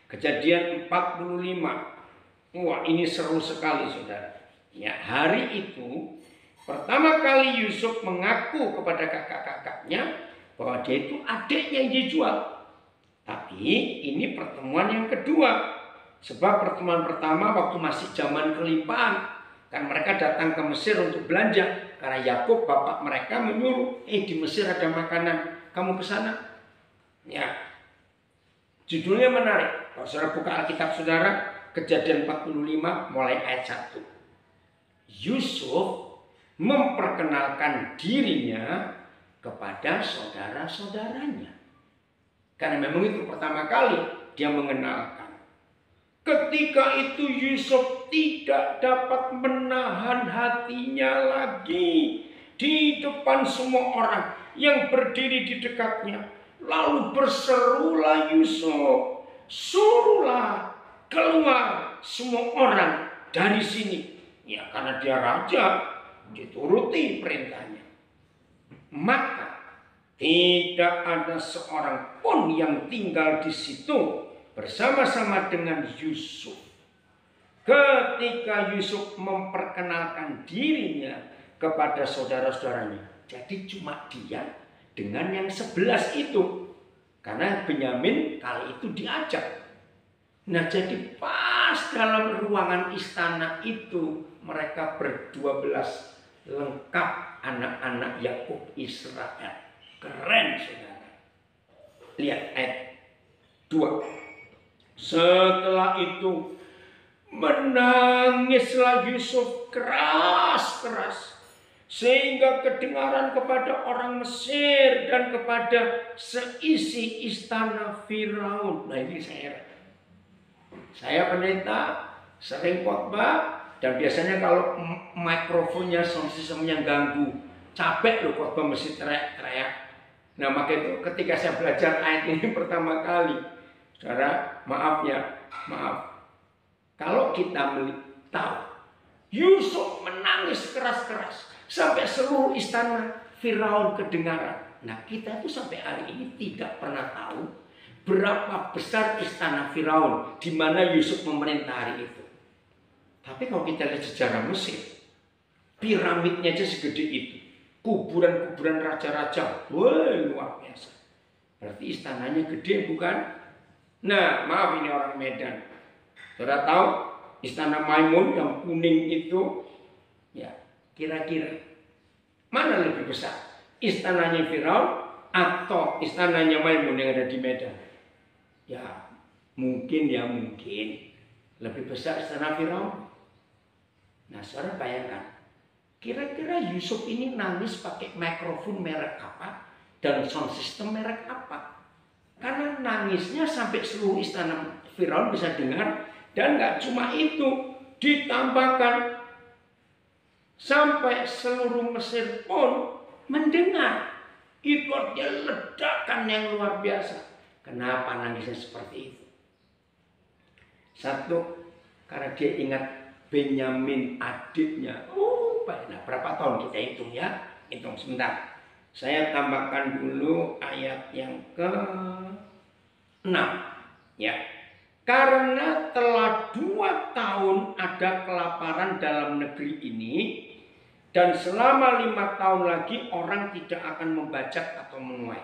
Kejadian 45. Wah ini seru sekali saudara. Ya, hari itu pertama kali Yusuf mengaku kepada kakak-kakaknya bahwa dia itu adiknya yang dijual. Tapi ini pertemuan yang kedua. Sebab pertemuan pertama waktu masih zaman kelimpahan. Kan mereka datang ke Mesir untuk belanja. Karena Yakub bapak mereka menyuruh, di Mesir ada makanan, kamu ke sana. Ya, judulnya menarik. Kalau saudara buka Alkitab saudara, Kejadian 45 mulai ayat 1. Yusuf memperkenalkan dirinya kepada saudara-saudaranya. Karena memang itu pertama kali dia mengenalkan. Ketika itu Yusuf tidak dapat menahan hatinya lagi di depan semua orang yang berdiri di dekatnya. Lalu berserulah Yusuf, suruhlah keluar semua orang dari sini. Ya karena dia raja, dituruti perintahnya. Maka tidak ada seorang pun yang tinggal di situ bersama-sama dengan Yusuf. Ketika Yusuf memperkenalkan dirinya kepada saudara-saudaranya. Jadi cuma dia dengan yang 11 itu. Karena Benyamin kali itu diajak. Nah jadi pas dalam ruangan istana itu mereka ber-12 lengkap anak-anak Yakub Israel. Keren saudara. Lihat ayat 2. Setelah itu menangislah Yusuf keras-keras sehingga kedengaran kepada orang Mesir dan kepada seisi istana Firaun. Nah ini saya pendeta sering khotbah dan biasanya kalau mikrofonnya sound systemnya ganggu, capek loh khotbah mesti teriak-teriak. Nah maka itu ketika saya belajar ayat ini pertama kali, saudara maaf. Kalau kita tahu Yusuf menangis keras-keras sampai seluruh istana Firaun kedengaran. Nah kita itu sampai hari ini tidak pernah tahu berapa besar istana Firaun di mana Yusuf memerintah hari itu. Tapi kalau kita lihat sejarah Mesir, Piramidnya aja segede itu. Kuburan-kuburan raja-raja. Wah, luar biasa. Berarti istananya gede bukan? Nah, maaf ini orang Medan. Saudara tahu Istana Maimun yang kuning itu? Ya, kira-kira mana lebih besar? Istananya Firaun atau istananya Maimun yang ada di Medan? Ya, mungkin lebih besar istana Firaun. Nah, saudara bayangkan. Kira-kira Yusuf ini nangis pakai mikrofon merek apa dan sound system merek apa? Karena nangisnya sampai seluruh istana Firaun bisa dengar, dan nggak cuma itu, ditambahkan sampai seluruh Mesir pun mendengar. Itu artinya ledakan yang luar biasa. Kenapa nangisnya seperti itu? Satu, karena dia ingat Benyamin adiknya. Nah, berapa tahun kita hitung ya? Hitung sebentar. Saya tambahkan dulu ayat yang ke-6. Ya. Karena telah 2 tahun ada kelaparan dalam negeri ini, dan selama 5 tahun lagi orang tidak akan membajak atau menuai.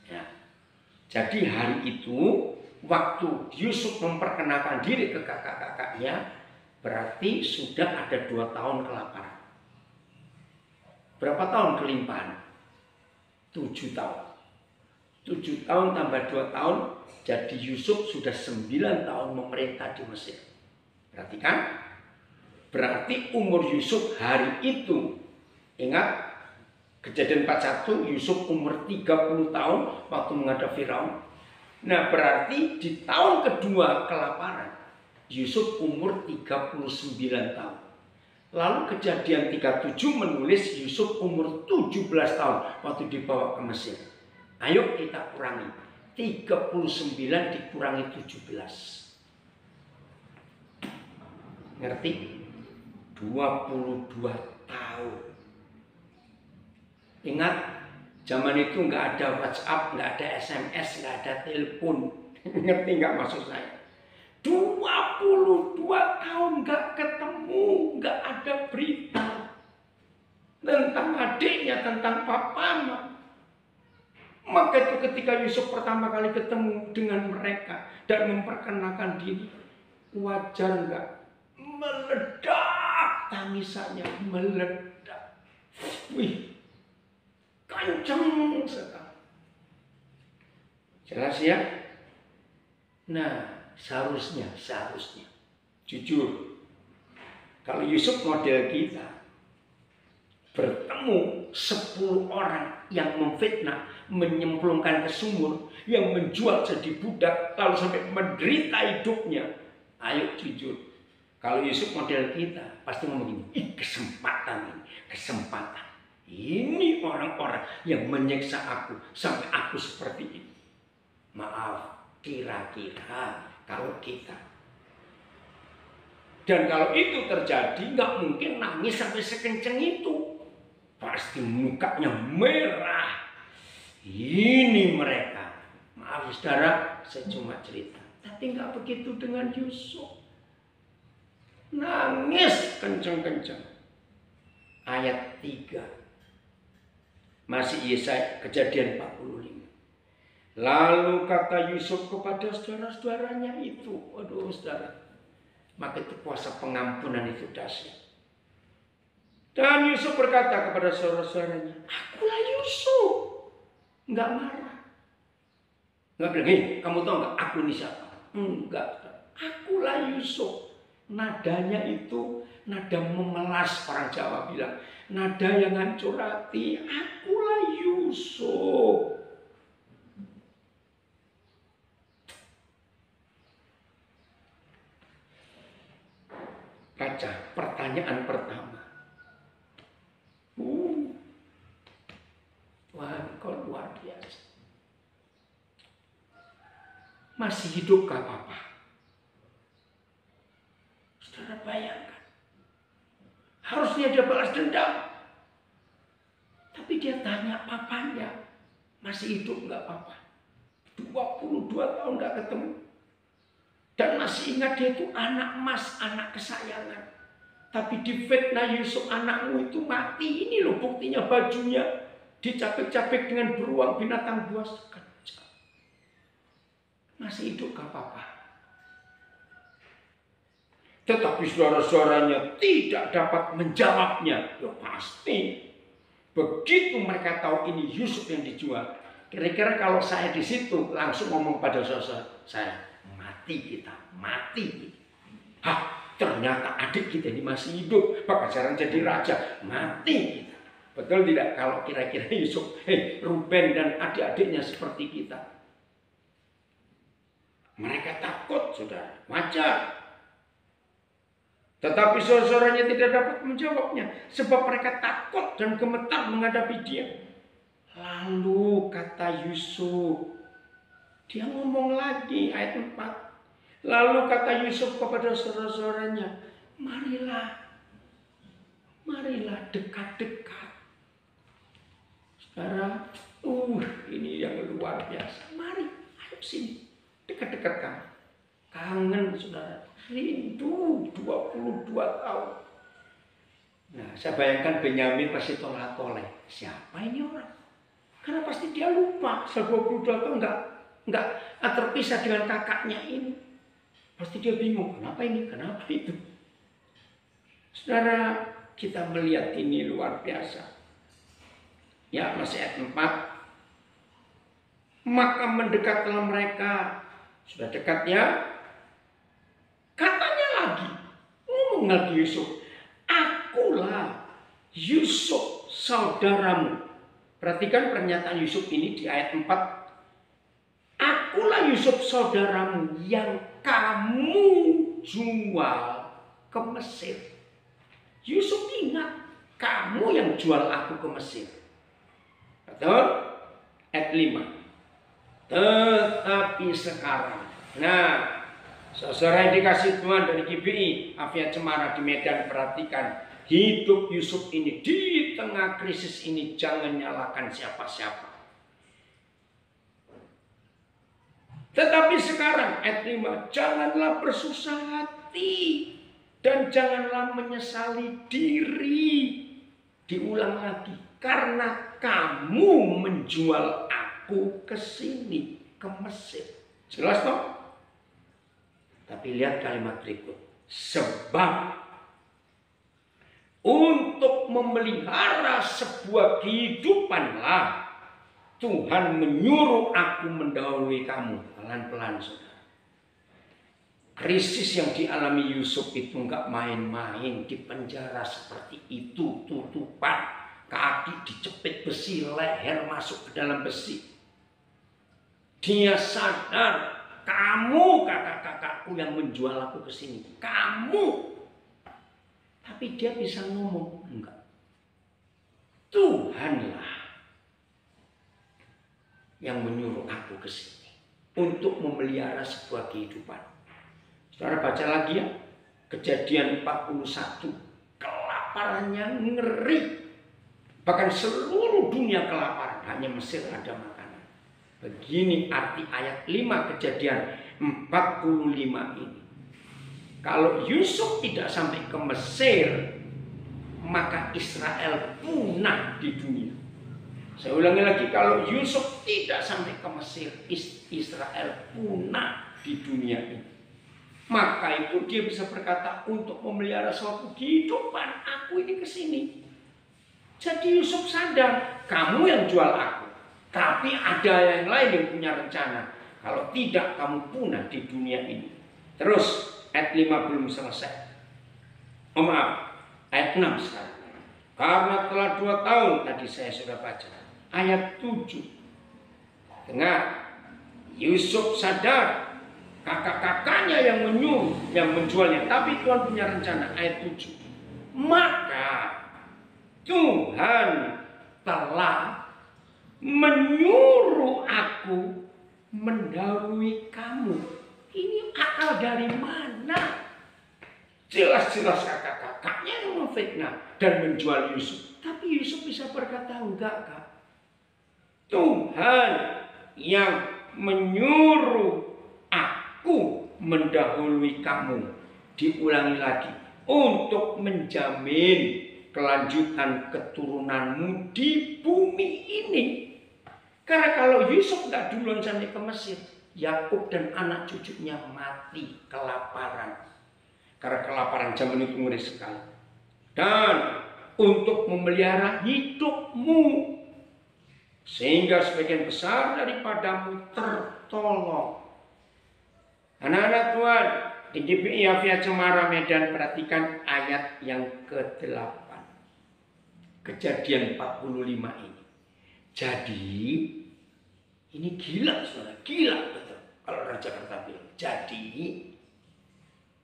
Ya. Jadi hari itu, waktu Yusuf memperkenalkan diri ke kakak-kakaknya, berarti sudah ada 2 tahun kelaparan. Berapa tahun kelimpahan? 7 tahun. 7 tahun tambah 2 tahun, jadi Yusuf sudah 9 tahun memerintah di Mesir. Perhatikan, berarti umur Yusuf hari itu, ingat Kejadian 41, Yusuf umur 30 tahun waktu menghadap Firaun. Nah, berarti di tahun kedua kelaparan, Yusuf umur 39 tahun. Lalu Kejadian 37 menulis Yusuf umur 17 tahun waktu dibawa ke Mesir. Ayo kita kurangi. 39 dikurangi 17. Ngerti? 22 tahun. Ingat, zaman itu nggak ada WhatsApp, nggak ada SMS, nggak ada telepon. Ngerti nggak maksud saya? 22 tahun nggak ketemu, nggak ada berita tentang adiknya, tentang papanya. Maka itu ketika Yusuf pertama kali ketemu dengan mereka dan memperkenalkan diri, wajar nggak? Meledak tangisannya, meledak. Wih, kenceng sekali. Jelas ya? Nah, seharusnya jujur, kalau Yusuf model kita bertemu 10 orang yang memfitnah, menyemplungkan ke sumur, yang menjual jadi budak, lalu sampai menderita hidupnya. Ayo jujur, kalau Yusuf model kita pasti ngomong ini, kesempatan. Ini orang-orang yang menyiksa aku sampai aku seperti ini. Maaf, kira-kira kalau kita, dan kalau itu terjadi, nggak mungkin nangis sampai sekenceng itu. Pasti mukanya merah. Ini mereka. Maaf saudara, saya cuma cerita. Tapi nggak begitu dengan Yusuf. Nangis kenceng-kenceng. Ayat 3. Masih Yesaya, Kejadian 45. Lalu kata Yusuf kepada saudara-saudaranya itu, waduh saudara, maka itu kuasa pengampunan itu dahsyat. Dan Yusuf berkata kepada saudara-saudaranya, akulah Yusuf. Enggak marah. Enggak bilang, hei kamu tahu enggak aku ini siapa? Enggak. Akulah Yusuf. Nadanya itu nada memelas, orang Jawa bilang. Nada yang hancur hati. Akulah Yusuf. Baca pertanyaan pertama. Wah, kau luar biasa. Masih hidupkah Papa? Saudara bayangkan. Harusnya dia balas dendam. Tapi dia tanya papanya, masih hidup nggak Papa? 22 tahun nggak ketemu. Dan masih ingat dia itu anak emas, anak kesayangan. Tapi difitnah Yusuf, anakmu itu mati. Ini loh buktinya, bajunya dicapek-capek dengan beruang binatang buas sekejap. Masih hidup gak apa-apa. Tetapi saudara-saudaranya tidak dapat menjawabnya. Ya pasti. Begitu mereka tahu ini Yusuf yang dijual. Kira-kira kalau saya di situ langsung ngomong pada saudara saya, mati kita, mati. Hah, ternyata adik kita ini masih hidup, bahkan sekarang jadi raja, mati kita. Betul tidak kalau kira-kira Yusuf, Ruben dan adik-adiknya seperti kita? Mereka takut, saudara, wajar. Tetapi saudara-saudaranya tidak dapat menjawabnya, sebab mereka takut dan gemetar menghadapi dia. Lalu kata Yusuf, dia ngomong lagi ayat 4. Lalu kata Yusuf kepada saudara-saudaranya, marilah dekat-dekat. Saudara, ini yang luar biasa. Mari, ayo sini, dekat-dekat kami. Kangen saudara, rindu 22 tahun. Nah, saya bayangkan Benyamin pasti tolak-tolak. Siapa ini orang? Karena pasti dia lupa, selama 22 tahun enggak terpisah dengan kakaknya ini. Pasti dia bingung, kenapa ini, kenapa itu. Saudara, kita melihat ini luar biasa. Ya, masih ayat 4. Maka mendekatlah mereka. Sudah dekat ya? Katanya lagi, ngomong lagi Yusuf, akulah Yusuf saudaramu. Perhatikan pernyataan Yusuf ini di ayat 4. Akulah Yusuf saudaramu yang kamu jual ke Mesir. Yusuf ingat, kamu yang jual aku ke Mesir. Betul? Ayat 5. Tetapi sekarang, nah, saudara yang dikasih Tuhan dari GBI Afia Cemara di Medan, perhatikan hidup Yusuf ini di tengah krisis ini, jangan nyalakan siapa-siapa. Tetapi sekarang ayat 5, janganlah bersusah hati dan janganlah menyesali diri. Diulang lagi, karena kamu menjual aku ke sini, ke Mesir. Jelas toh? Tapi lihat kalimat berikut. Sebab untuk memelihara sebuah kehidupanlah Tuhan menyuruh aku mendahului kamu. Pelan-pelan saudara. Krisis yang dialami Yusuf itu enggak main-main. Di penjara seperti itu, tutupan, kaki dicepit besi, leher masuk ke dalam besi. Dia sadar, kamu kakak-kakakku yang menjual aku ke sini. Kamu. Tapi dia bisa ngomong, enggak. Tuhanlah yang menyuruh aku ke sini untuk memelihara sebuah kehidupan. Saudara baca lagi ya. Kejadian 41. Kelaparannya ngeri. Bahkan seluruh dunia kelaparan. Hanya Mesir ada makanan. Begini arti ayat 5 Kejadian 45 ini. Kalau Yusuf tidak sampai ke Mesir, maka Israel punah di dunia. Saya ulangi lagi, kalau Yusuf tidak sampai ke Mesir, Israel punah di dunia ini. Maka itu dia bisa berkata, untuk memelihara suatu kehidupan, aku ini ke sini. Jadi Yusuf sadar, kamu yang jual aku. Tapi ada yang lain yang punya rencana. Kalau tidak, kamu punah di dunia ini. Terus, ayat 5 belum selesai. Maaf, ayat 6 sekarang. Karena telah 2 tahun, tadi saya sudah baca. Ayat 7. Dengar, Yusuf sadar kakak-kakaknya yang menyuruh, yang menjualnya. Tapi Tuhan punya rencana. Ayat 7. Maka Tuhan telah menyuruh aku mendahului kamu. Ini akal dari mana? Jelas-jelas kakak-kakaknya yang memfitnah dan menjual Yusuf. Tapi Yusuf bisa berkata, enggak, Kak. Tuhan yang menyuruh aku mendahului kamu. Diulangi lagi. untuk menjamin kelanjutan keturunanmu di bumi ini. Karena kalau Yusuf nggak duluan sampai ke Mesir, Yakub dan anak cucunya mati kelaparan. Karena kelaparan zaman itu ngeri sekali. Dan untuk memelihara hidupmu, sehingga sebagian besar daripadamu tertolong. Anak-anak Tuhan, di GPI Avia Cemara Medan, perhatikan ayat yang ke-8. Kejadian 45 ini. Jadi, ini gila saudara, gila betul. Kalau orang Jakarta bilang, jadi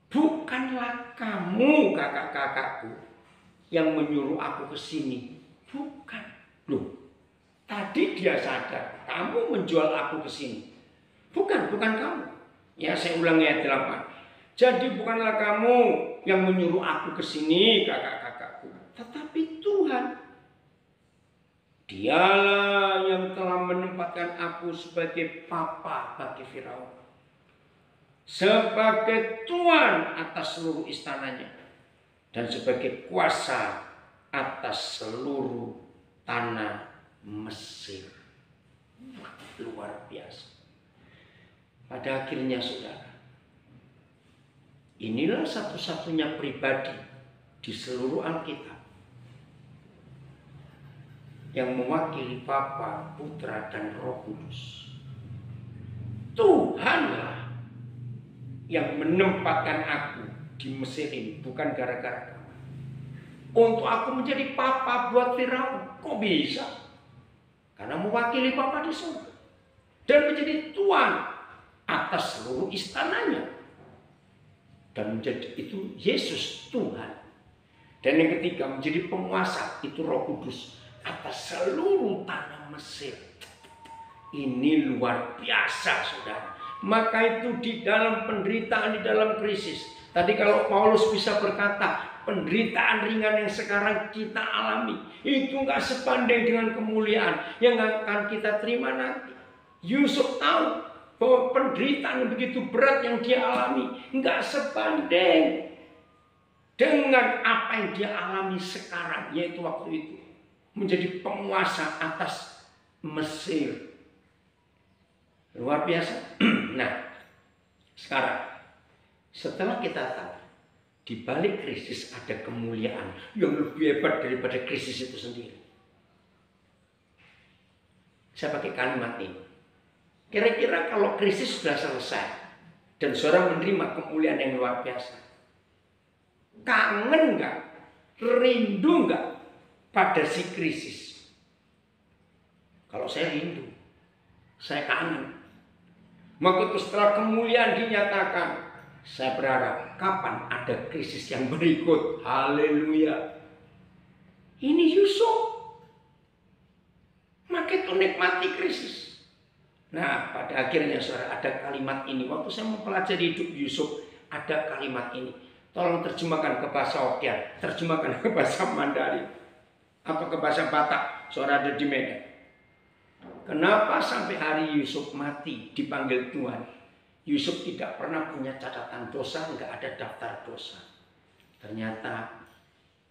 bukanlah kamu kakak-kakakku yang menyuruh aku ke sini. Bukan. Loh, tadi dia sadar kamu menjual aku ke sini. Bukan kamu. Ya, saya ulangi ayat 8. Jadi bukanlah kamu yang menyuruh aku ke sini kakak-kakakku, tetapi Tuhan. Dialah yang telah menempatkan aku sebagai papa bagi Firaun, sebagai tuan atas seluruh istananya, dan sebagai kuasa atas seluruh tanah Mesir. Luar biasa. Pada akhirnya saudara, inilah satu-satunya pribadi di seluruh Alkitab yang mewakili Bapa, Putra, dan Roh Kudus. Tuhanlah yang menempatkan aku di Mesir ini, bukan gara-gara kamu. Untuk aku menjadi papa buat Firaun. Kok bisa? Karena mewakili Bapa di surga. Dan menjadi tuan atas seluruh istananya. Dan menjadi itu Yesus Tuhan. Dan yang ketiga, menjadi penguasa, itu Roh Kudus atas seluruh tanah Mesir. Ini luar biasa saudara. Maka itu di dalam penderitaan, di dalam krisis. Tadi kalau Paulus bisa berkata, penderitaan ringan yang sekarang kita alami, itu nggak sebanding dengan kemuliaan yang akan kita terima nanti. Yusuf tahu bahwa penderitaan yang begitu berat yang dia alami nggak sebanding dengan apa yang dia alami sekarang, yaitu waktu itu menjadi penguasa atas Mesir. Luar biasa. Nah, sekarang setelah kita tahu di balik krisis ada kemuliaan yang lebih hebat daripada krisis itu sendiri. Saya pakai kalimat ini. Kira-kira kalau krisis sudah selesai dan saudara menerima kemuliaan yang luar biasa, kangen nggak? Rindu nggak pada si krisis? Kalau saya rindu, saya kangen. Maka itu setelah kemuliaan dinyatakan, saya berharap kapan ada krisis yang berikut. Haleluya. Ini Yusuf. Maka itu nikmati krisis. Nah, pada akhirnya saudara, ada kalimat ini. Waktu saya mempelajari hidup Yusuf, ada kalimat ini. Tolong terjemahkan ke bahasa Hokkien, terjemahkan ke bahasa Mandarin, atau ke bahasa Batak. Saudara ada di Medan. Kenapa sampai hari Yusuf mati dipanggil Tuhan? Yusuf tidak pernah punya catatan dosa, nggak ada daftar dosa. Ternyata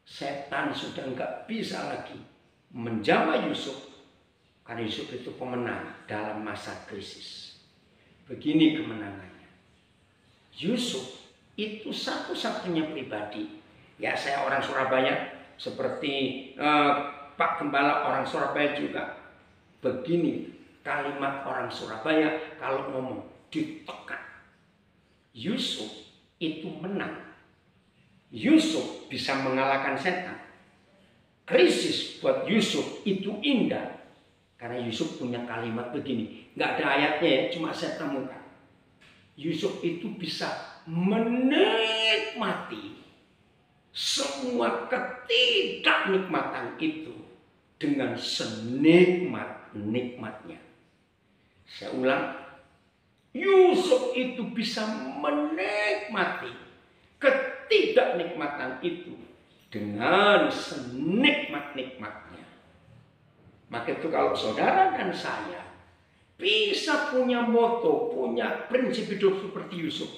setan sudah nggak bisa lagi menjamah Yusuf. Karena Yusuf itu pemenang dalam masa krisis. Begini kemenangannya. Yusuf itu satu-satunya pribadi. Ya, saya orang Surabaya, seperti Pak Gembala orang Surabaya juga. Begini kalimat orang Surabaya kalau ngomong, ditekan. Yusuf itu menang. Yusuf bisa mengalahkan setan. Krisis buat Yusuf itu indah. Karena Yusuf punya kalimat begini. Nggak ada ayatnya ya, cuma saya temukan. Yusuf itu bisa menikmati semua ketidaknikmatan itu dengan senikmat-nikmatnya. Saya ulang. Yusuf itu bisa menikmati ketidaknikmatan itu dengan senikmat-nikmatnya. Maka itu kalau saudara dan saya bisa punya moto, punya prinsip hidup seperti Yusuf.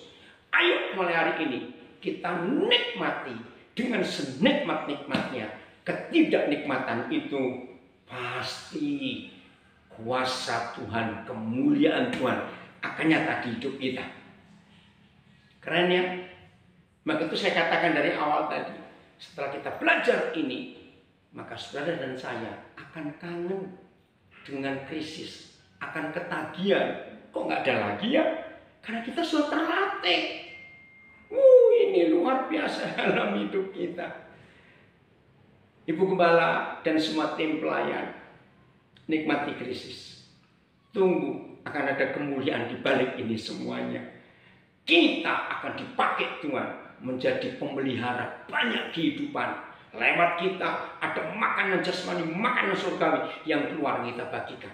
Ayo mulai hari ini kita nikmati dengan senikmat-nikmatnya. Ketidaknikmatan itu pasti kuasa Tuhan, kemuliaan Tuhan akan nyata di hidup kita. Keren ya? Maka itu saya katakan dari awal tadi, setelah kita belajar ini, maka saudara dan saya akan kangen dengan krisis, akan ketagihan. Kok nggak ada lagi ya? Karena kita sudah terlatih. Ini luar biasa dalam hidup kita. Ibu Gembala dan semua tim pelayan, nikmati krisis. Tunggu, akan ada kemuliaan di balik ini semuanya. Kita akan dipakai Tuhan menjadi pemelihara banyak kehidupan. Lewat kita ada makanan jasmani, makanan surgawi yang keluar kita bagikan.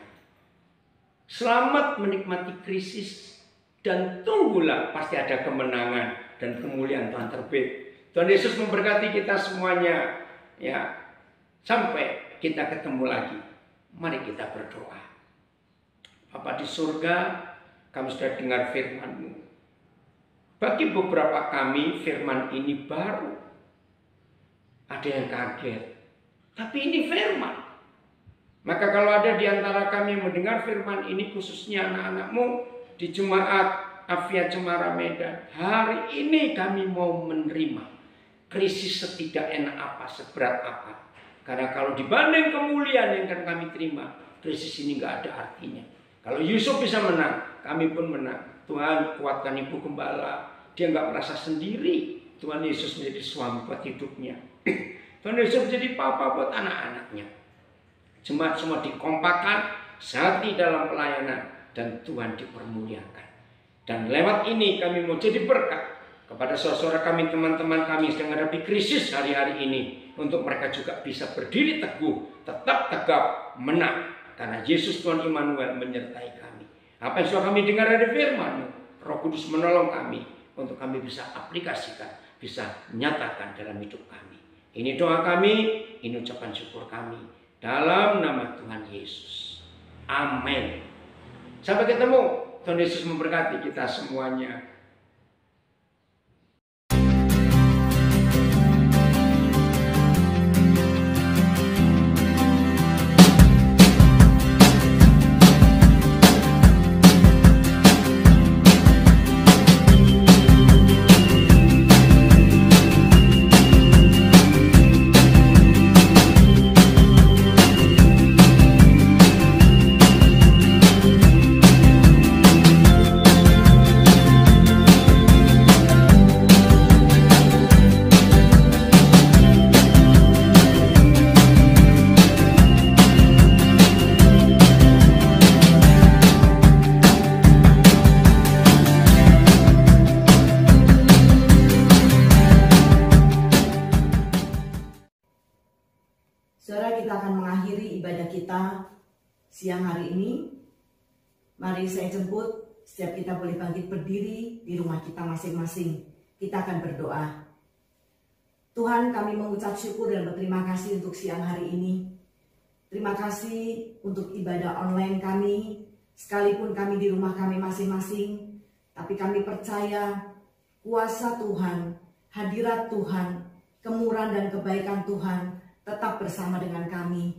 Selamat menikmati krisis dan tunggulah pasti ada kemenangan dan kemuliaan Tuhan terbit. Tuhan Yesus memberkati kita semuanya ya. Sampai kita ketemu lagi. Mari kita berdoa. Bapa di surga, kami sudah dengar firman-Mu. Bagi beberapa kami firman ini baru. Ada yang kaget. Tapi ini firman. Maka kalau ada di antara kami yang mendengar firman ini, khususnya anak-anak-Mu di Jemaat Afia Cemara Medan, hari ini kami mau menerima krisis setidak enak apa, seberat apa. Karena kalau dibanding kemuliaan yang akan kami terima, krisis ini nggak ada artinya. Kalau Yusuf bisa menang, kami pun menang. Tuhan kuatkan Ibu Gembala, dia nggak merasa sendiri. Tuhan Yesus menjadi suami buat hidupnya. Tuhan Yesus menjadi papa buat anak-anaknya. Jemaat semua dikompakkan, sehati dalam pelayanan, dan Tuhan dipermuliakan. Dan lewat ini kami mau jadi berkat kepada saudara kami, teman-teman kami yang menghadapi krisis hari-hari ini, untuk mereka juga bisa berdiri teguh, tetap tegap, menang, karena Yesus Tuhan Immanuel menyertai kami. Apa yang sudah kami dengar dari firman-Mu, Roh Kudus menolong kami untuk kami bisa aplikasikan, bisa nyatakan dalam hidup kami. Ini doa kami, ini ucapan syukur kami, dalam nama Tuhan Yesus. Amin. Sampai ketemu. Tuhan Yesus memberkati kita semuanya. Saudara, kita akan mengakhiri ibadah kita siang hari ini. Mari saya jemput, setiap kita boleh bangkit berdiri di rumah kita masing-masing. Kita akan berdoa. Tuhan, kami mengucap syukur dan berterima kasih untuk siang hari ini. Terima kasih untuk ibadah online kami, sekalipun kami di rumah kami masing-masing. Tapi kami percaya kuasa Tuhan, hadirat Tuhan, kemurahan dan kebaikan Tuhan tetap bersama dengan kami.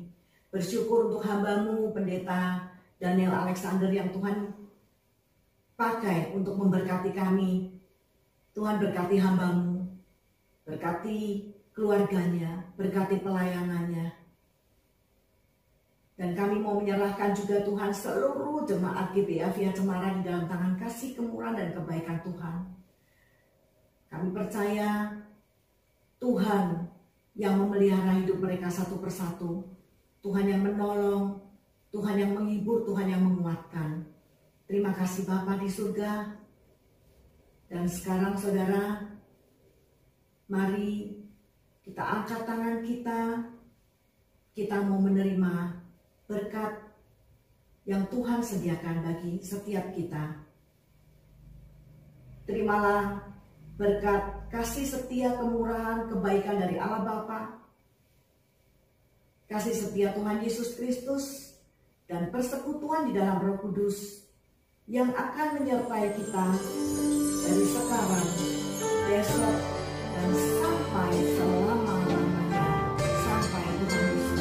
Bersyukur untuk hamba-Mu, Pendeta Daniel Alexander yang Tuhan pakai untuk memberkati kami. Tuhan berkati hamba-Mu, berkati keluarganya, berkati pelayanannya. Dan kami mau menyerahkan juga Tuhan seluruh jemaat GBI Afia Cemara di dalam tangan kasih, kemurahan dan kebaikan Tuhan. Kami percaya Tuhan yang memelihara hidup mereka satu persatu. Tuhan yang menolong, Tuhan yang menghibur, Tuhan yang menguatkan. Terima kasih Bapa di surga. Dan sekarang saudara, mari kita angkat tangan kita. Kita mau menerima berkat yang Tuhan sediakan bagi setiap kita. Terimalah berkat kasih setia, kemurahan, kebaikan dari Allah Bapa, kasih setia Tuhan Yesus Kristus, dan persekutuan di dalam Roh Kudus yang akan menyertai kita dari sekarang, besok, dan sampai selama-lamanya, sampai Tuhan Yesus